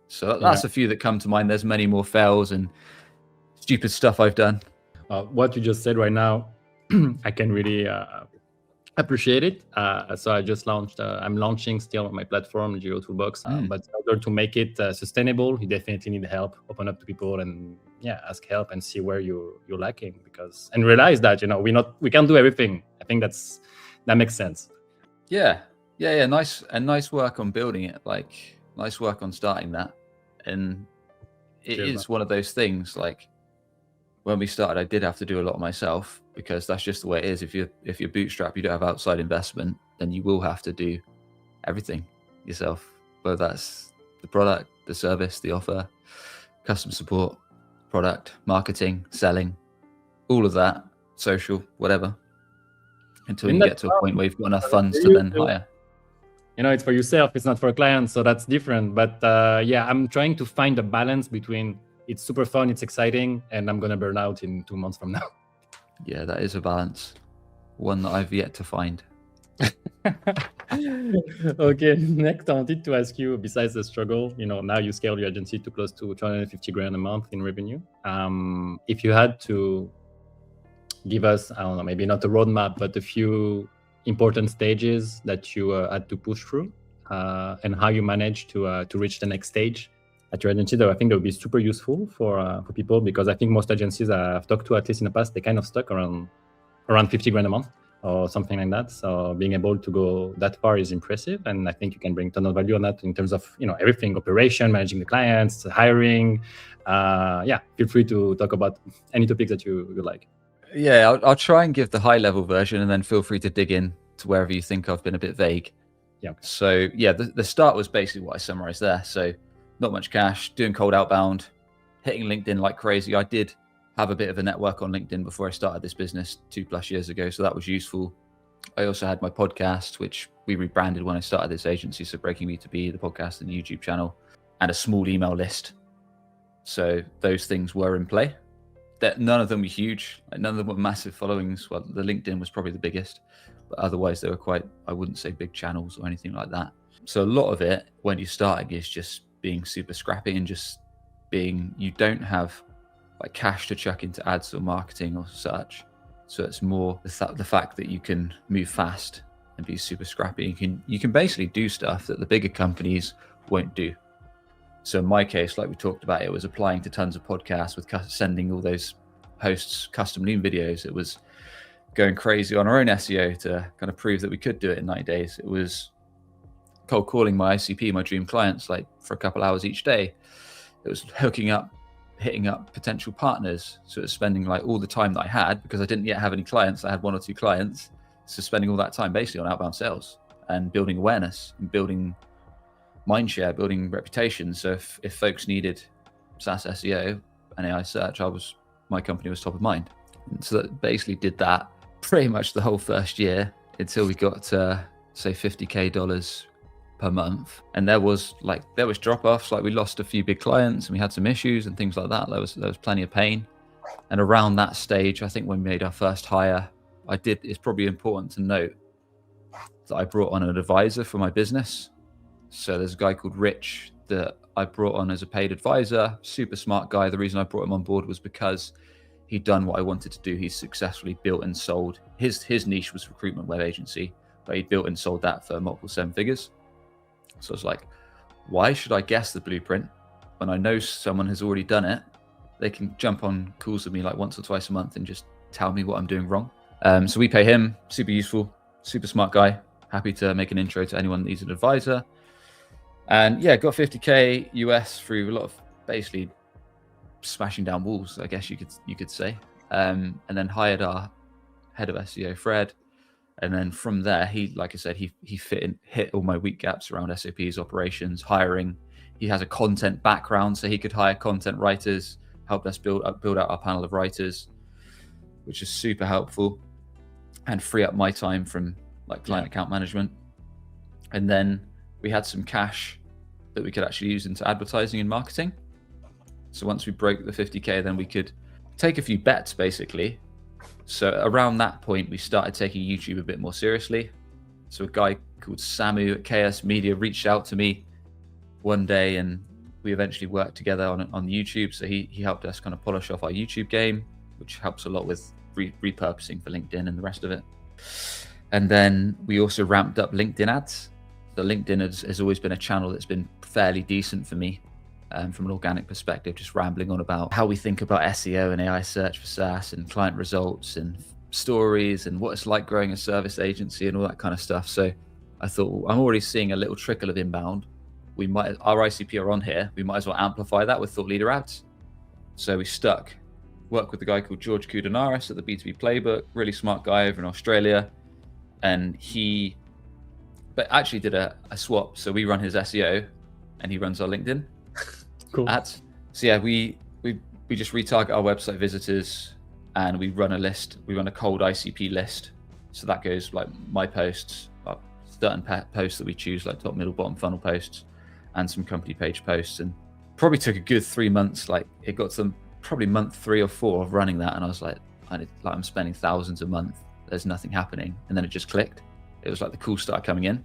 So that's a few that come to mind. There's many more fails and stupid stuff I've done. What you just said right now, I can really appreciate it. So I just launched, I'm launching still on my platform, Geo Toolbox, but in order to make it sustainable, you definitely need help, open up to people and ask help and see where you're lacking and realize that, we can't do everything. I think that makes sense. Yeah. Nice work on building it. Like nice work on starting that. And it is one of those things, like when we started, I did have to do a lot myself because that's just the way it is. If you're bootstrap, you don't have outside investment, then you will have to do everything yourself, whether that's the product, the service, the offer, customer support, product, marketing, selling, all of that, social, whatever, until you get to a point where you've got enough funds to then hire. It's for yourself, it's not for clients, so that's different. But I'm trying to find a balance between it's super fun, it's exciting, and I'm going to burn out in 2 months from now. Yeah, that is a balance. One that I've yet to find. Okay, next I wanted to ask you, besides the struggle, now you scale your agency to close to 250 grand a month in revenue. If you had to give us, I don't know, maybe not a roadmap, but a few important stages that you had to push through and how you managed to reach the next stage at your agency, though I think that would be super useful for people, because I think most agencies I've talked to, at least in the past, they kind of stuck around 50 grand a month or something like that. So being able to go that far is impressive. And I think you can bring a ton of value on that in terms of, everything, operation, managing the clients, hiring. Feel free to talk about any topics that you like. Yeah, I'll try and give the high level version and then feel free to dig in to wherever you think I've been a bit vague. Yeah. So the start was basically what I summarized there. So not much cash, doing cold outbound, hitting LinkedIn like crazy. I did have a bit of a network on LinkedIn before I started this business 2+ years ago. So that was useful. I also had my podcast, which we rebranded when I started this agency. So Breaking B2B, the podcast and YouTube channel, and a small email list. So those things were in play. That none of them were huge. Like none of them were massive followings. Well, the LinkedIn was probably the biggest, but otherwise they were quite, I wouldn't say big channels or anything like that. So a lot of it when you're starting is just being super scrappy and just being, you don't have like cash to chuck into ads or marketing or search. So it's more the fact that you can move fast and be super scrappy. You can basically do stuff that the bigger companies won't do. So in my case, like we talked about, it was applying to tons of podcasts with sending all those hosts custom lean videos. It was going crazy on our own SEO to kind of prove that we could do it in 90 days. It was cold calling my ICP, my dream clients, like for a couple hours each day. It was hitting up potential partners. So it was spending like all the time that I had, because I didn't yet have any clients. I had 1 or 2 clients. So spending all that time basically on outbound sales and building awareness and building mindshare, building reputation. So if folks needed SaaS SEO and AI search, my company was top of mind. And so that basically did that pretty much the whole first year until we got to say $50K per month. And there was drop-offs, like we lost a few big clients and we had some issues and things like that. There was plenty of pain. And around that stage, I think when we made our first hire, it's probably important to note that I brought on an advisor for my business. So there's a guy called Rich that I brought on as a paid advisor, super smart guy. The reason I brought him on board was because he'd done what I wanted to do. He's successfully built and sold. His niche was recruitment web agency, but he built and sold that for multiple 7 figures. So I was like, why should I guess the blueprint when I know someone has already done it? They can jump on calls with me like once or twice a month and just tell me what I'm doing wrong. So we pay him, super useful, super smart guy. Happy to make an intro to anyone that needs an advisor. And yeah, got $50K US through a lot of basically smashing down walls, I guess you could say. And then hired our head of SEO, Fred. And then from there, like I said, he hit all my weak gaps around SOPs, operations, hiring. He has a content background, so he could hire content writers, help us build out our panel of writers, which is super helpful, and free up my time from like client account management. And then we had some cash that we could actually use into advertising and marketing. So once we broke the 50K, then we could take a few bets basically. So around that point, we started taking YouTube a bit more seriously. So a guy called Samy at KS Media reached out to me one day, and we eventually worked together on YouTube. So he helped us kind of polish off our YouTube game, which helps a lot with repurposing for LinkedIn and the rest of it. And then we also ramped up LinkedIn ads. So LinkedIn has always been a channel that's been fairly decent for me. From an organic perspective, just rambling on about how we think about SEO and AI search for SaaS and client results and stories and what it's like growing a service agency and all that kind of stuff. So I thought, well, I'm already seeing a little trickle of inbound. Our ICP are on here. We might as well amplify that with thought leader ads. So we worked with a guy called George Koudenaris at the B2B Playbook, really smart guy over in Australia. And he actually did a swap. So we run his SEO and he runs our LinkedIn. Cool. Ads. So yeah, we just retarget our website visitors and we run a list. We run a cold ICP list. So that goes like my posts, certain posts that we choose, like top, middle, bottom funnel posts, and some company page posts. And probably took a good 3 months. Like it got to probably month 3 or 4 of running that, and I was like, I'm spending thousands a month. There's nothing happening, and then it just clicked. It was like the cool started coming in.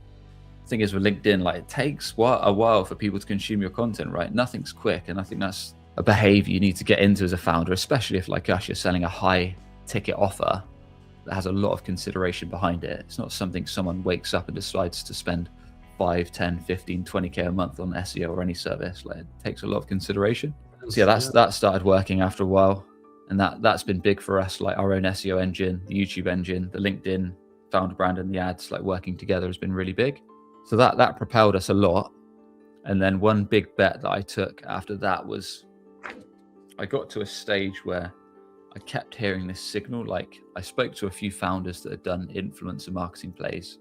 Thing is with LinkedIn, like it takes a while for people to consume your content, right? Nothing's quick, and I think that's a behavior you need to get into as a founder, especially if like us, you're selling a high ticket offer that has a lot of consideration behind it. It's not something someone wakes up and decides to spend 5, 10, 15, 20K a month on SEO or any service. Like it takes a lot of consideration. So yeah, that started working after a while, and that's been big for us. Like our own SEO engine, the YouTube engine, the LinkedIn founder brand, and the ads like working together has been really big. So that propelled us a lot. And then one big bet that I took after that was I got to a stage where I kept hearing this signal. Like I spoke to a few founders that had done influencer marketing plays,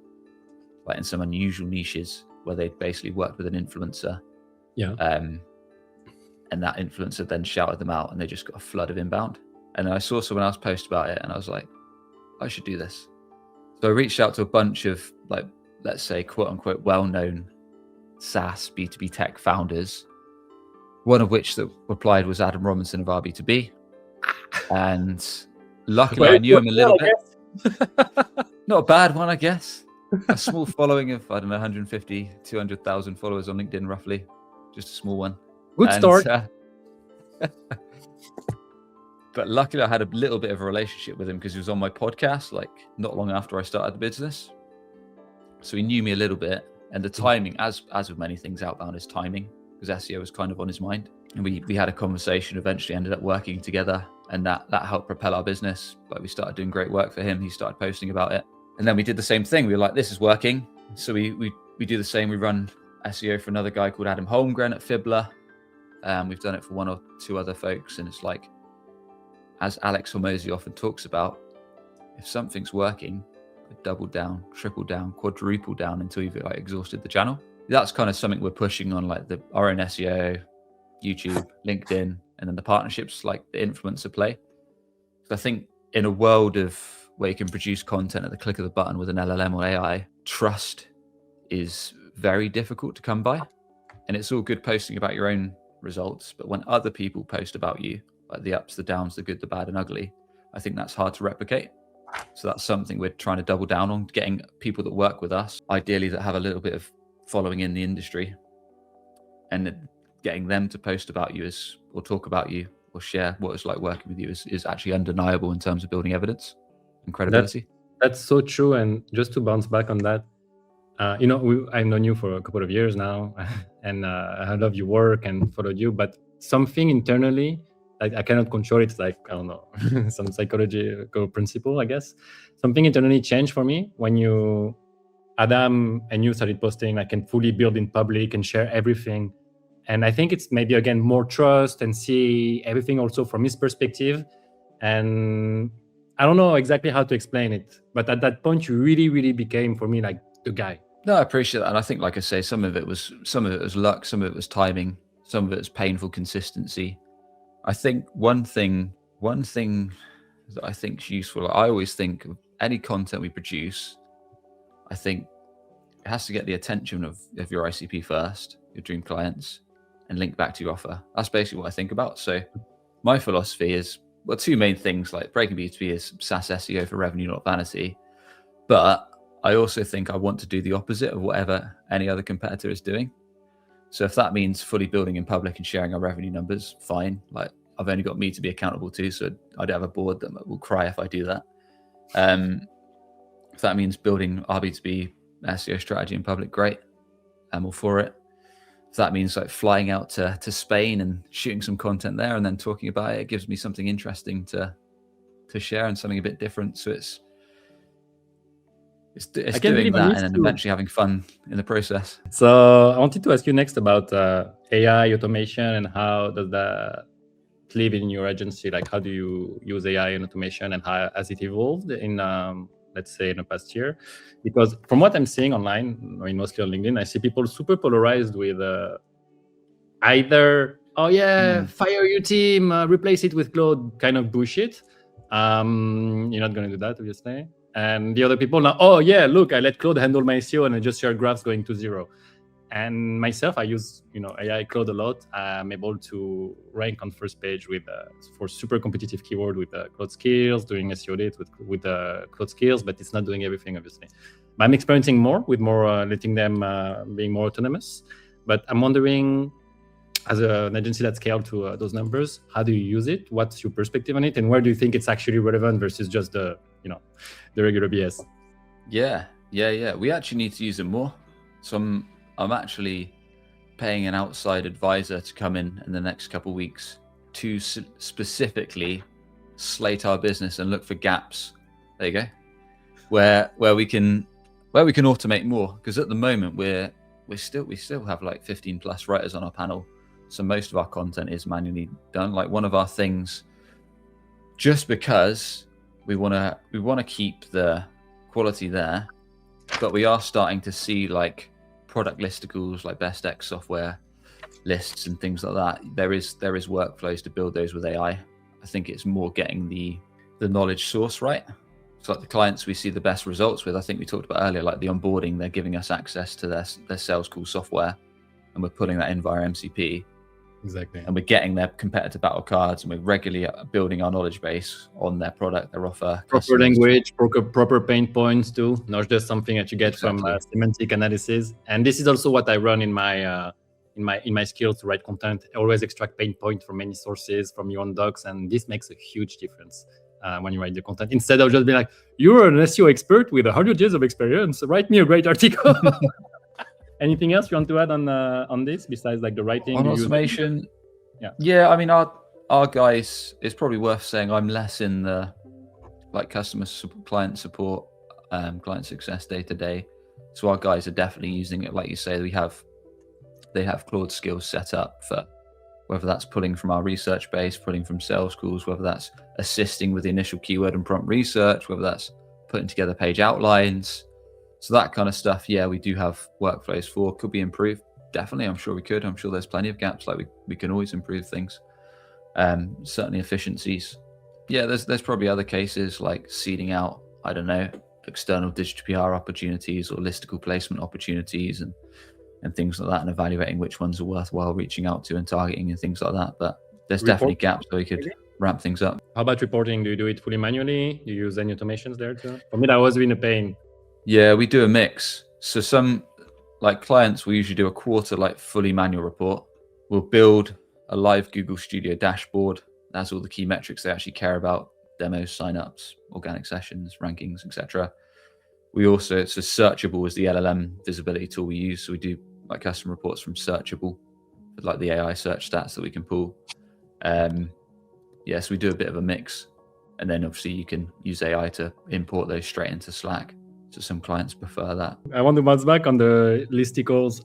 like in some unusual niches where they'd basically worked with an influencer. Yeah. And that influencer then shouted them out and they just got a flood of inbound. And then I saw someone else post about it and I was like, I should do this. So I reached out to a bunch of like, let's say, quote unquote, well-known SaaS B2B tech founders, one of which that replied was Adam Robinson of R-B2B. And luckily I knew him a little bit. Not a bad one, I guess. A small following of, 150, 200,000 followers on LinkedIn, roughly. Just a small one. Good start. But luckily, I had a little bit of a relationship with him because he was on my podcast, like not long after I started the business. So he knew me a little bit. And the timing, as with many things, outbound is timing, because SEO was kind of on his mind. And we had a conversation, eventually ended up working together, and that helped propel our business. Like we started doing great work for him. He started posting about it. And then we did the same thing. We were like, this is working. So we do the same. We run SEO for another guy called Adam Holmgren at Fibbler. We've done it for one or two other folks. And it's like, as Alex Hormozy often talks about, if something's working, double down, triple down, quadruple down until you've like exhausted the channel. That's kind of something we're pushing on, like our own SEO, YouTube, LinkedIn, and then the partnerships, like the influencer play. So I think in a world of where you can produce content at the click of the button with an LLM or AI, trust is very difficult to come by. And it's all good posting about your own results, but when other people post about you, like the ups, the downs, the good, the bad, and ugly, I think that's hard to replicate. So that's something we're trying to double down on, getting people that work with us, ideally that have a little bit of following in the industry, and getting them to post about you or talk about you or share what it's like working with you is actually undeniable in terms of building evidence and credibility. That's so true. And just to bounce back on that, I've known you for a couple of years now, and I love your work and followed you, but something internally, like I cannot control it. It's like, I don't know, some psychological principle, I guess. Something internally changed for me when Adam and you started posting, I can fully build in public and share everything. And I think it's maybe, again, more trust and see everything also from his perspective. And I don't know exactly how to explain it, but at that point, you really, really became, for me, like the guy. No, I appreciate that. And I think, like I say, some of it was luck, some of it was timing, some of it was painful consistency. I think one thing that I think is useful, I always think of any content we produce, I think it has to get the attention of your ICP first, your dream clients, and link back to your offer. That's basically what I think about. So my philosophy is, well, two main things, like Breaking B2B is SaaS SEO for revenue, not vanity. But I also think I want to do the opposite of whatever any other competitor is doing. So if that means fully building in public and sharing our revenue numbers, fine. Like I've only got me to be accountable to, so I'd have a board that will cry if I do that. If that means building our B2B SEO strategy in public, great. I'm all for it. If that means like flying out to Spain and shooting some content there and then talking about it, it gives me something interesting to share and something a bit different. So it's doing that and then eventually having fun in the process. So I wanted to ask you next about AI automation and how does that live in your agency? Like, how do you use AI and automation, and how has it evolved in, let's say, in the past year? Because from what I'm seeing online, I mean, mostly on LinkedIn, I see people super polarized with either, fire your team, replace it with Claude, kind of bullshit. You're not going to do that, obviously. And the other people now, look, I let Claude handle my SEO and I just share graphs going to zero. And myself, I use AI Claude a lot. I'm able to rank on first page for super competitive keyword with Claude skills, doing SEO audit with Claude skills, but it's not doing everything, obviously. But I'm experimenting more with letting them being more autonomous. But I'm wondering, as an agency that scaled to those numbers, how do you use it? What's your perspective on it? And where do you think it's actually relevant versus just the regular BS? Yeah. We actually need to use it more. So I'm actually paying an outside advisor to come in the next couple of weeks to specifically slate our business and look for gaps. There you go. Where we can automate more, because at the moment we still have like 15 plus writers on our panel. So most of our content is manually done. Like one of our things, just because we want to keep the quality there, but we are starting to see like product listicles, like best X software lists and things like that. There is workflows to build those with AI. I think it's more getting the knowledge source right. So like the clients we see the best results with, I think we talked about earlier, like the onboarding, they're giving us access to their sales call software, and we're putting that in via MCP. Exactly. And we're getting their competitor battle cards, and we're regularly building our knowledge base on their product, their offer. Proper language, proper pain points too, not just something that you get from semantic analysis. And this is also what I run in my in my skills to write content, always extract pain point from many sources, from your own docs, and this makes a huge difference when you write the content. Instead of just being like, you're an SEO expert with 100 years of experience, write me a great article. Anything else you want to add on this besides like the writing? On automation? Yeah. I mean, our guys, it's probably worth saying I'm less in the like client support, client success day to day. So our guys are definitely using it. Like you say, they have Claude skills set up for whether that's pulling from our research base, pulling from sales calls, whether that's assisting with the initial keyword and prompt research, whether that's putting together page outlines. So that kind of stuff, yeah, we do have workflows for. Could be improved? Definitely, I'm sure we could. I'm sure there's plenty of gaps. Like we can always improve things. Certainly efficiencies. Yeah, there's probably other cases like seeding out, I don't know, external digital PR opportunities or listicle placement opportunities and things like that, and evaluating which ones are worthwhile reaching out to and targeting and things like that. But there's definitely gaps where we could ramp things up. How about reporting? Do you do it fully manually? Do you use any automations there too? For me, that was been a pain. Yeah, we do a mix. So some like clients will usually do a quarter like fully manual report. We'll build a live Google Studio dashboard. That's all the key metrics they actually care about: demos, signups, organic sessions, rankings, etc. We also, it's a Searchable is the LLM visibility tool we use. So we do like custom reports from Searchable with like the AI search stats that we can pull. Yes, we do a bit of a mix. And then obviously you can use AI to import those straight into Slack. So some clients prefer that. I want to bounce back on the listicles.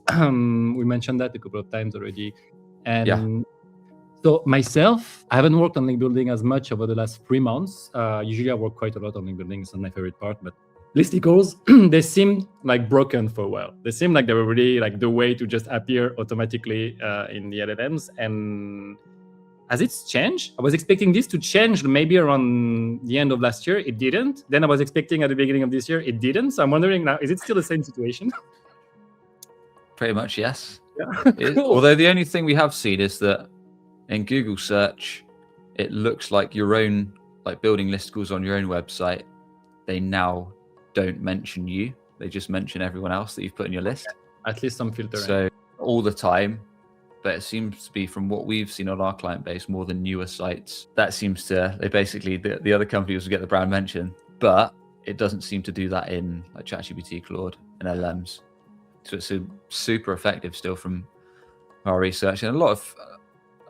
We mentioned that a couple of times already. And so myself, I haven't worked on link building as much over the last 3 months. Usually I work quite a lot on link building. It's not my favorite part, but listicles, they seemed like broken for a while. They seemed like they were really like the way to just appear automatically in the LLMs. And has it changed? I was expecting this to change maybe around the end of last year. It didn't. Then I was expecting at the beginning of this year. It didn't. So I'm wondering now, is it still the same situation? Pretty much, yes. Yeah. Cool. Although the only thing we have seen is that in Google search, it looks like your own, like building listicles on your own website, they now don't mention you. They just mention everyone else that you've put in your list. At least some filtering. So all the time, but it seems to be from what we've seen on our client base, more than newer sites. That seems to, they basically, the other companies will get the brand mention, but it doesn't seem to do that in like ChatGPT, Claude, and LLMs. So it's super effective still from our research. And a lot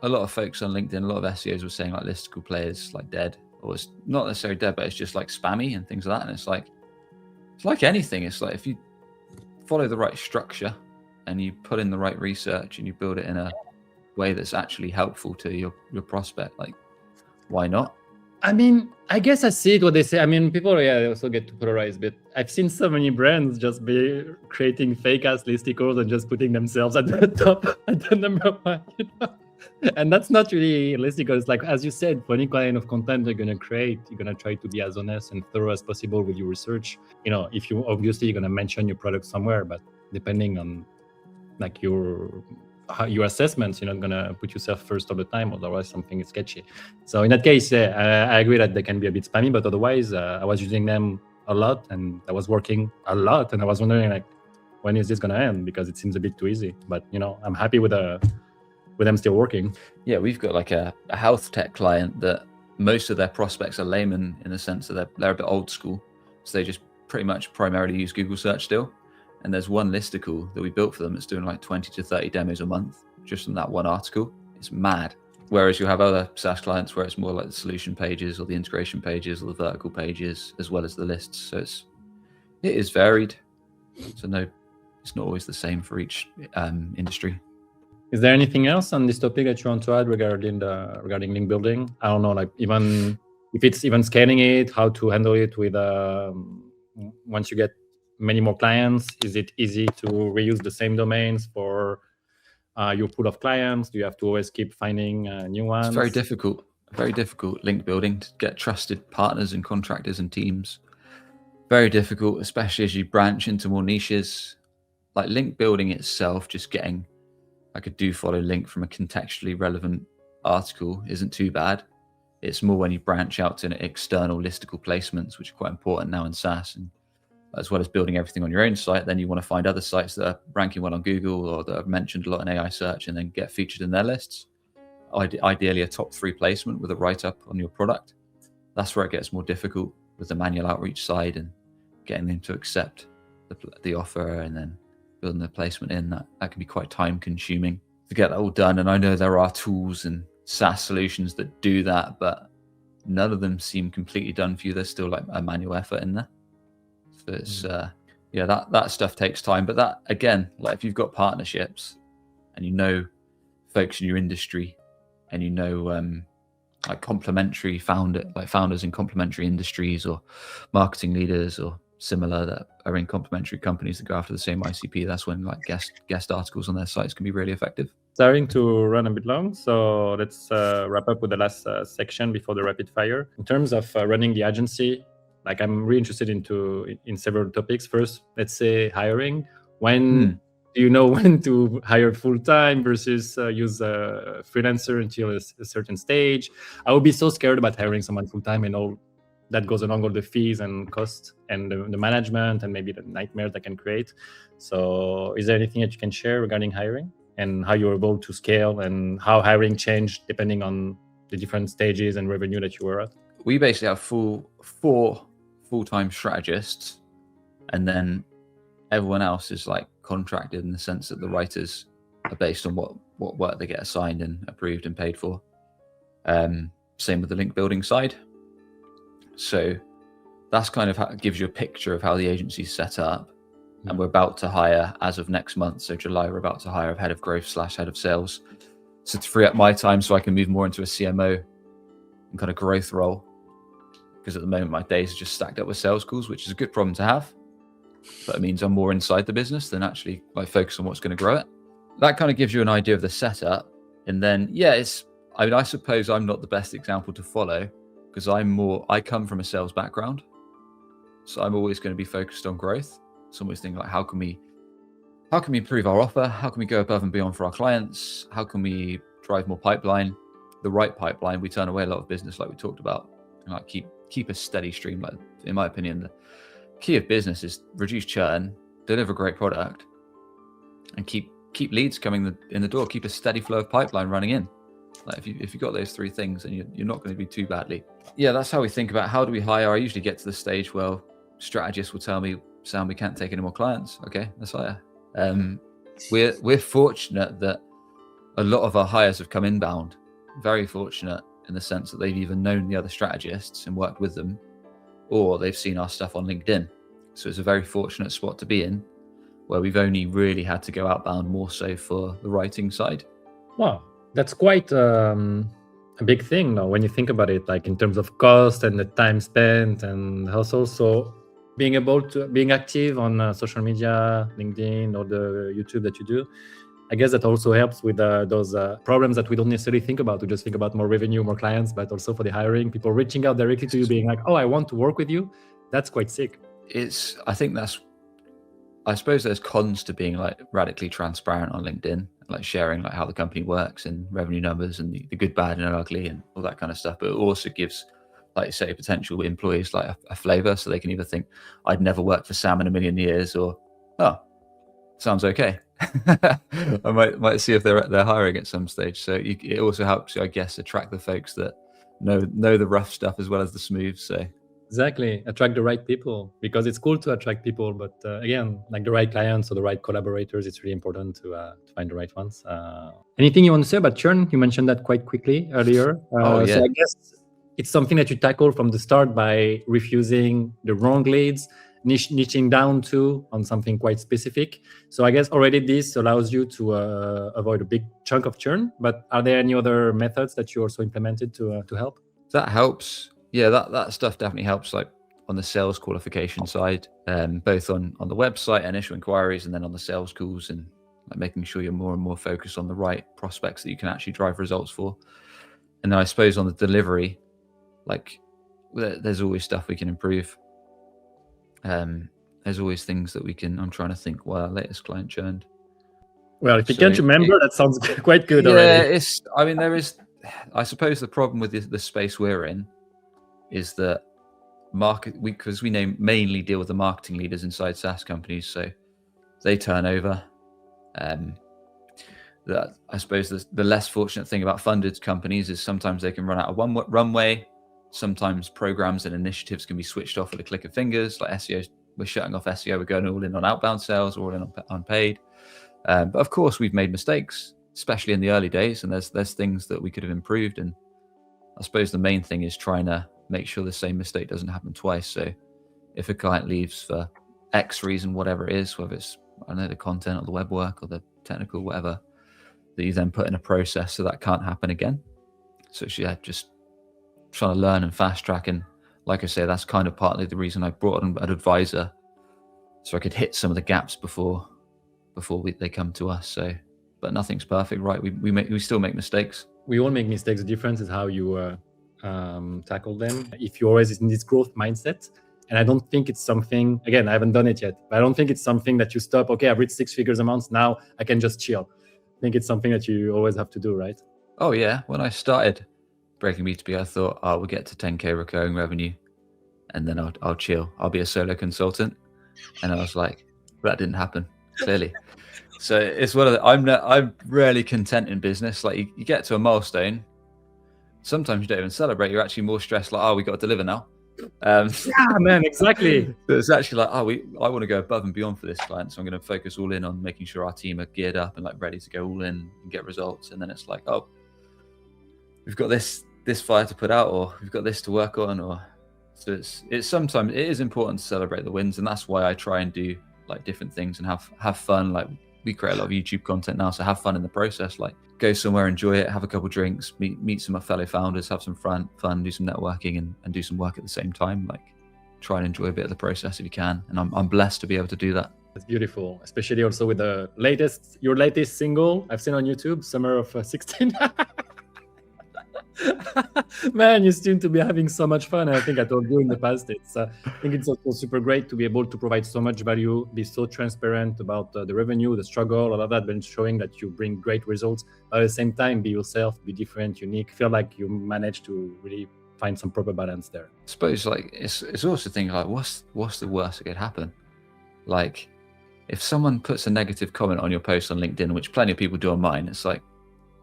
of folks on LinkedIn, a lot of SEOs were saying like listicle players like dead, or it's not necessarily dead, but it's just like spammy and things like that. And it's like anything. It's like if you follow the right structure and you put in the right research and you build it in a way that's actually helpful to your prospect, like why not? I mean, I guess I see it what they say. I mean, people, they also get too polarized, but I've seen so many brands just be creating fake ass listicles and just putting themselves at the top, at the number one, you know? And that's not really listicle. It's like, as you said, for any kind of content you're going to create, you're going to try to be as honest and thorough as possible with your research. You know, if you obviously you're going to mention your product somewhere, but depending on like your assessments, you're not going to put yourself first all the time, otherwise something is sketchy. So in that case, I agree that they can be a bit spammy, but otherwise I was using them a lot and I was working a lot, and I was wondering like, when is this going to end? Because it seems a bit too easy. But you know, I'm happy with them still working. Yeah, we've got like a health tech client that most of their prospects are laymen in the sense that they're a bit old school. So they just pretty much primarily use Google search still. And there's one listicle that we built for them that's doing like 20 to 30 demos a month just from that one article. It's mad. Whereas you have other SaaS clients where it's more like the solution pages or the integration pages or the vertical pages as well as the lists. So it is varied. So no, it's not always the same for each industry. Is there anything else on this topic that you want to add regarding link building? I don't know, like even if it's even scaling it, how to handle it with once you get many more clients. Is it easy to reuse the same domains for your pool of clients? Do you have to always keep finding new ones? It's very difficult link building to get trusted partners and contractors and teams. Very difficult, especially as you branch into more niches. Like link building itself, just getting like a do follow link from a contextually relevant article isn't too bad. It's more when you branch out to external listicle placements, which are quite important now in SaaS, and as well as building everything on your own site, then you want to find other sites that are ranking well on Google or that are mentioned a lot in AI search and then get featured in their lists. Ideally, a top 3 placement with a write-up on your product. That's where it gets more difficult with the manual outreach side and getting them to accept the offer and then building the placement in. That can be quite time consuming to get that all done. And I know there are tools and SaaS solutions that do that, but none of them seem completely done for you. There's still like a manual effort in there. So it's that stuff takes time. But that, again, like if you've got partnerships and you know folks in your industry and you know like complementary founders in complementary industries or marketing leaders or similar that are in complementary companies that go after the same ICP, that's when like guest articles on their sites can be really effective. Starting to run a bit long, so let's wrap up with the last section before the rapid fire. In terms of running the agency, like I'm really interested in several topics. First, let's say hiring. When do you know when to hire full-time versus use a freelancer until a certain stage? I would be so scared about hiring someone full-time and all that goes along, all the fees and costs and the management and maybe the nightmare that can create. So is there anything that you can share regarding hiring and how you're able to scale and how hiring changed depending on the different stages and revenue that you were at? We basically have four full-time strategists, and then everyone else is like contracted in the sense that the writers are based on what work they get assigned and approved and paid for. Same with the link building side. So that's kind of how it gives you a picture of how the agency's set up. And we're about to hire as of next month. So July, we're about to hire a head of growth / head of sales. So to free up my time so I can move more into a CMO and kind of growth role. Because at the moment, my days are just stacked up with sales calls, which is a good problem to have. But it means I'm more inside the business than actually like focus on what's going to grow it. That kind of gives you an idea of the setup. And then, I suppose I'm not the best example to follow because I come from a sales background. So I'm always going to be focused on growth. So I'm always thinking like, how can we improve our offer? How can we go above and beyond for our clients? How can we drive more pipeline? The right pipeline, we turn away a lot of business like we talked about. And like keep a steady stream. Like in my opinion, the key of business is reduce churn, deliver a great product, and keep leads coming in the door. Keep a steady flow of pipeline running in. Like if you got those 3 things, then you're not going to be too badly. Yeah, that's how we think about how do we hire. I usually get to the stage where strategists will tell me, Sam, we can't take any more clients. Okay, let's hire. We're fortunate that a lot of our hires have come inbound. Very fortunate in the sense that they've either known the other strategists and worked with them, or they've seen our stuff on LinkedIn. So it's a very fortunate spot to be in, where we've only really had to go outbound more so for the writing side. Wow, that's quite a big thing now when you think about it, like in terms of cost and the time spent, and also being active on social media, LinkedIn, or the YouTube that you do. I guess that also helps with those problems that we don't necessarily think about. We just think about more revenue, more clients, but also for the hiring, people reaching out directly to you being like, oh, I want to work with you. That's quite sick. I suppose there's cons to being like radically transparent on LinkedIn, like sharing like how the company works and revenue numbers and the good, bad and ugly and all that kind of stuff. But it also gives, like say, potential employees like a flavor, so they can either think I'd never worked for Sam in a million years, or oh, sounds okay. I might see if they're hiring at some stage. So it also helps you, I guess, attract the folks that know the rough stuff as well as the smooth. So exactly, attract the right people, because it's cool to attract people, but again, like the right clients or the right collaborators, it's really important to find the right ones. Anything you want to say about churn? You mentioned that quite quickly earlier. So I guess it's something that you tackle from the start by refusing the wrong leads, niching down on something quite specific. So I guess already this allows you to avoid a big chunk of churn. But are there any other methods that you also implemented to help? That helps. Yeah, that stuff definitely helps. Like on the sales qualification side, both on the website, initial inquiries, and then on the sales calls, and like making sure you're more and more focused on the right prospects that you can actually drive results for. And then I suppose on the delivery, like there's always stuff we can improve. There's always things that we can. I'm trying to think. Well, our latest client churned. Well, if you can't remember, that sounds quite good already. There is. I suppose the problem with the space we're in is that because we mainly deal with the marketing leaders inside SaaS companies, so they turn over. That I suppose the less fortunate thing about funded companies is sometimes they can run out of one runway. Sometimes programs and initiatives can be switched off with a click of fingers. Like SEO, we're shutting off SEO. We're going all in on outbound sales, all in on paid. But of course, we've made mistakes, especially in the early days, and there's things that we could have improved. And I suppose the main thing is trying to make sure the same mistake doesn't happen twice. So if a client leaves for X reason, whatever it is, whether it's, I don't know, the content or the web work or the technical, whatever, that you then put in a process so that can't happen again. So yeah, just trying to learn and fast track. And like I say, that's kind of partly the reason I brought on an advisor, so I could hit some of the gaps before they come to us. So, but nothing's perfect, right? We still make mistakes. We all make mistakes. The difference is how you tackle them. If you're always in this growth mindset, and I don't think it's something, again, I haven't done it yet, but I don't think it's something that you stop, okay, I've reached 6 figures a month, now I can just chill. I think it's something that you always have to do, right? Oh yeah, when I started Breaking B2B, I thought, we'll get to 10K recurring revenue and then I'll chill. I'll be a solo consultant. And I was like, that didn't happen, clearly. So it's one of the, I'm rarely content in business. Like you get to a milestone, sometimes you don't even celebrate. You're actually more stressed, like, we got to deliver now. Yeah, man, exactly. But it's actually like, I want to go above and beyond for this client, so I'm going to focus all in on making sure our team are geared up and like ready to go all in and get results. And then it's like, we've got this fire to put out, or we've got this to work on, or so it's sometimes it is important to celebrate the wins, and that's why I try and do like different things and have fun. Like we create a lot of YouTube content now, so have fun in the process. Like go somewhere, enjoy it, have a couple drinks, meet some fellow founders, have some fun, do some networking, and do some work at the same time. Like try and enjoy a bit of the process if you can. And I'm blessed to be able to do that. It's beautiful, especially also with your latest single I've seen on YouTube, Summer of 16. Man, you seem to be having so much fun. I think I told you in the past, I think it's also super great to be able to provide so much value, be so transparent about the revenue, the struggle, all of that, but showing that you bring great results. But at the same time, be yourself, be different, unique, feel like you managed to really find some proper balance there. I suppose like it's also thinking like, what's the worst that could happen? Like if someone puts a negative comment on your post on LinkedIn, which plenty of people do on mine, it's like,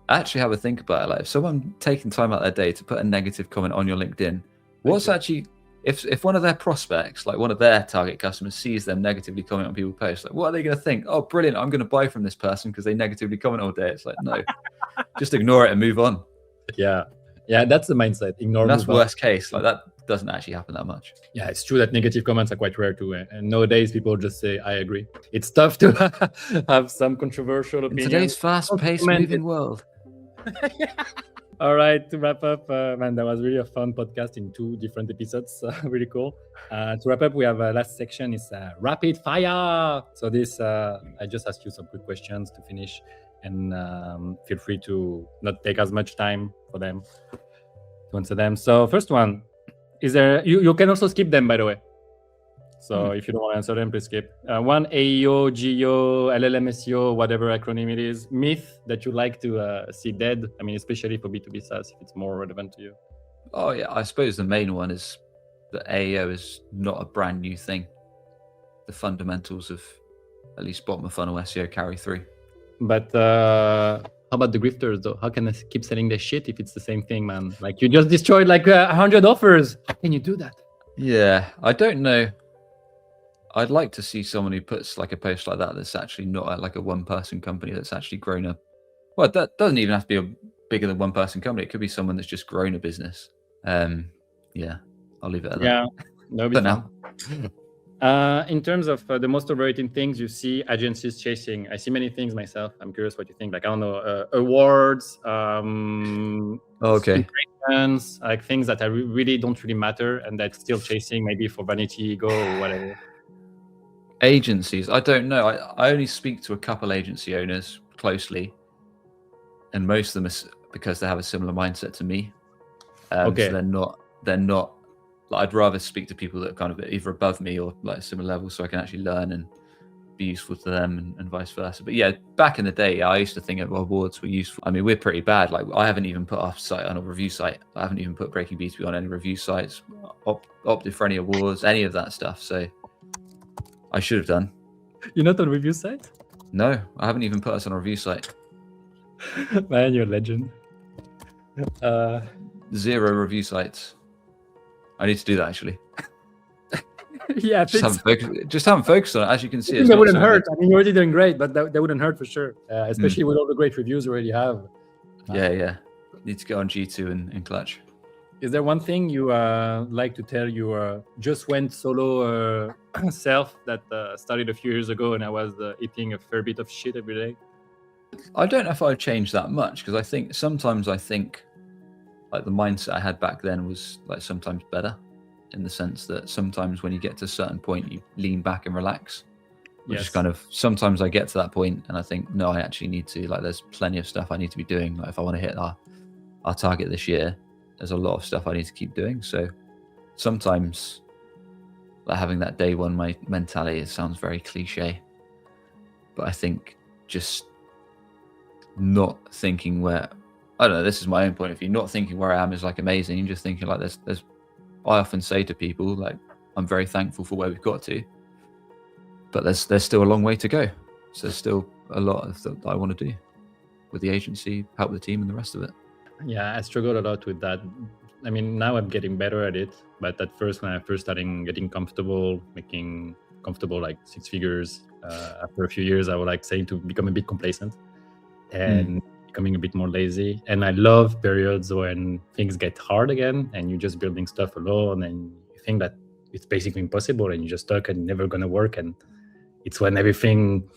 actually have a think about it. Like if someone taking time out their day to put a negative comment on your LinkedIn, what's actually, if one of their prospects, like one of their target customers, sees them negatively comment on people's posts, like what are they going to think? Oh, brilliant, I'm going to buy from this person because they negatively comment all day. It's like, no, just ignore it and move on. Yeah, that's the mindset. Ignore. And that's worst case. Like that doesn't actually happen that much. Yeah, it's true that negative comments are quite rare too. And nowadays people just say, I agree. It's tough to have some controversial opinions. In today's fast-paced moving world. All right, to wrap up, man, that was really a fun podcast in 2 different episodes. Really cool. To wrap up, we have a last section is rapid fire. So this, I just asked you some quick questions to finish, and feel free to not take as much time for them to answer them. So first one, is there, you can also skip them, by the way. So if you don't want to answer them, please skip. One, AEO, GEO, LLM SEO, whatever acronym it is, myth that you like to see dead. I mean, especially for B2B SaaS, if it's more relevant to you. Oh yeah, I suppose the main one is that AEO is not a brand new thing. The fundamentals of at least bottom of funnel SEO carry through. But how about the grifters though? How can I keep selling their shit if it's the same thing, man? Like you just destroyed like 100 offers. How can you do that? Yeah, I don't know. I'd like to see someone who puts like a post like that that's actually not like a one-person company that's actually grown up. Well, that doesn't even have to be a bigger than one-person company. It could be someone that's just grown a business. Yeah, I'll leave it at that. Yeah, that'll be fun. Now. In terms of the most overrated things you see agencies chasing, I see many things myself. I'm curious what you think. Like, I don't know, awards, okay, like things that really don't really matter and that's still chasing maybe for vanity, ego, or whatever. Agencies, I don't know. I only speak to a couple agency owners closely, and most of them are because they have a similar mindset to me. Okay. So they're not. Like, I'd rather speak to people that are kind of either above me or like a similar level, so I can actually learn and be useful to them and vice versa. But yeah, back in the day, I used to think awards were useful. I mean, we're pretty bad. Like, I haven't even put our site on a review site. I haven't even put Breaking B2B on any review sites, opted for any awards, any of that stuff. So I should have done. You're not on review site? No, I haven't even put us on a review site. Man, you're a legend. 0 review sites. I need to do that, actually. Yeah, Just haven't focused on it. As you can see, it's that not wouldn't so hurt. good. I mean, you're already doing great, but that wouldn't hurt for sure, especially with all the great reviews you already have. Yeah. Need to go on G2 and clutch. Is there one thing you like to tell your just went solo self that started a few years ago and I was eating a fair bit of shit every day? I don't know if I've changed that much, because I think like the mindset I had back then was like sometimes better, in the sense that sometimes when you get to a certain point, you lean back and relax, which is kind of, sometimes I get to that point and I think, no, I actually need to, like, there's plenty of stuff I need to be doing. Like, if I want to hit our target this year, there's a lot of stuff I need to keep doing. So sometimes, like, having that day one mentality, it sounds very cliche, but I think just not thinking where, I don't know, this is my own point of view, not thinking where I am is like amazing, and just thinking like there's I often say to people, like, I'm very thankful for where we've got to, but there's still a long way to go. So there's still a lot of that I want to do with the agency, help the team and the rest of it. Yeah, I struggled a lot with that. I mean, now I'm getting better at it, but at first, when I first started getting comfortable, making comfortable like 6 figures, after a few years, I was like saying to become a bit complacent and becoming a bit more lazy. And I love periods when things get hard again and you're just building stuff alone and you think that it's basically impossible and you're just stuck and never gonna work. And it's when everything,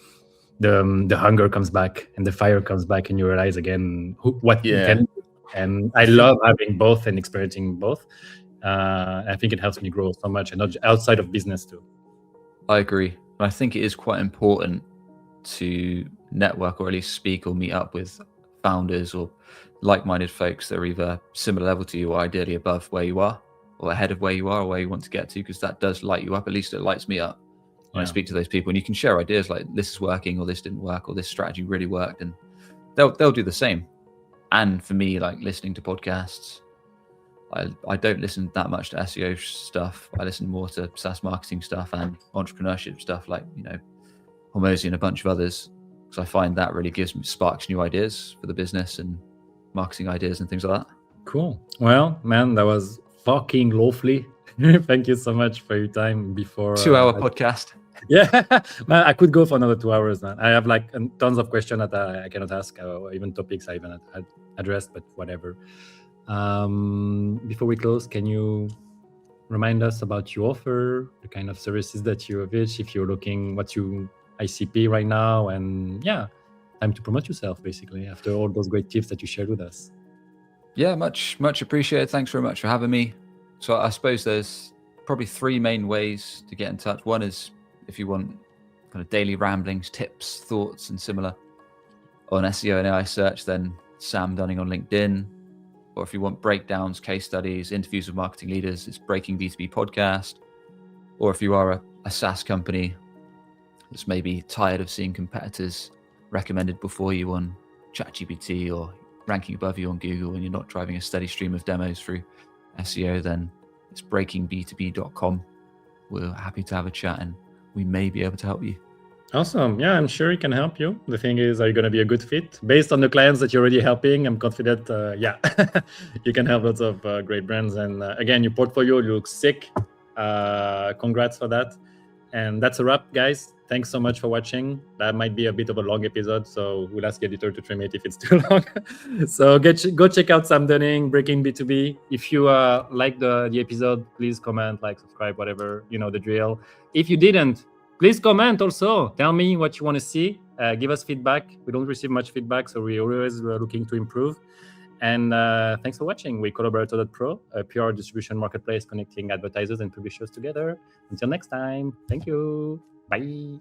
the hunger comes back and the fire comes back and you realize again what you can do. And I love having both and experiencing both. I think it helps me grow so much, and not outside of business too. I agree. I think it is quite important to network, or at least speak or meet up with founders or like-minded folks that are either similar level to you or ideally above where you are, or ahead of where you are or where you want to get to, because that does light you up. At least it lights me up when I speak to those people, and you can share ideas like, this is working, or this didn't work, or this strategy really worked, and they'll do the same. And for me, like, listening to podcasts, I don't listen that much to SEO stuff. I listen more to SaaS marketing stuff and entrepreneurship stuff, like, you know, Hormozy and a bunch of others, because I find that really sparks new ideas for the business and marketing ideas and things like that. Cool. Well, man, that was fucking lovely. Thank you so much for your time before 2-hour podcast. Yeah, man, I could go for another 2 hours, man. I have like tons of questions that I cannot ask, or even topics I haven't addressed, but whatever. Before we close, can you remind us about your offer, the kind of services that you pitch, if you're looking, what's your ICP right now, and time to promote yourself, basically, after all those great tips that you shared with us. Yeah, much appreciated. Thanks very much for having me. So I suppose there's probably 3 main ways to get in touch. One is if you want kind of daily ramblings, tips, thoughts, and similar on SEO and AI search, then Sam Dunning on LinkedIn. Or if you want breakdowns, case studies, interviews with marketing leaders, it's Breaking B2B Podcast. Or if you are a SaaS company that's maybe tired of seeing competitors recommended before you on ChatGPT or ranking above you on Google, and you're not driving a steady stream of demos through SEO, then it's breakingb2b.com. We're happy to have a chat and we may be able to help you. Awesome. Yeah, I'm sure he can help you. The thing is, are you going to be a good fit? Based on the clients that you're already helping, I'm confident, you can help lots of great brands. And again, your portfolio looks sick. Congrats for that. And that's a wrap, guys. Thanks so much for watching. That might be a bit of a long episode, so we'll ask the editor to trim it if it's too long. So go check out Sam Dunning, Breaking B2B. If you like the episode, please comment, like, subscribe, whatever, you know the drill. If you didn't, please comment also. Tell me what you want to see. Give us feedback. We don't receive much feedback, so we're always looking to improve. And thanks for watching. We're Collaborator.pro, a PR distribution marketplace connecting advertisers and publishers together. Until next time, thank you. Bye.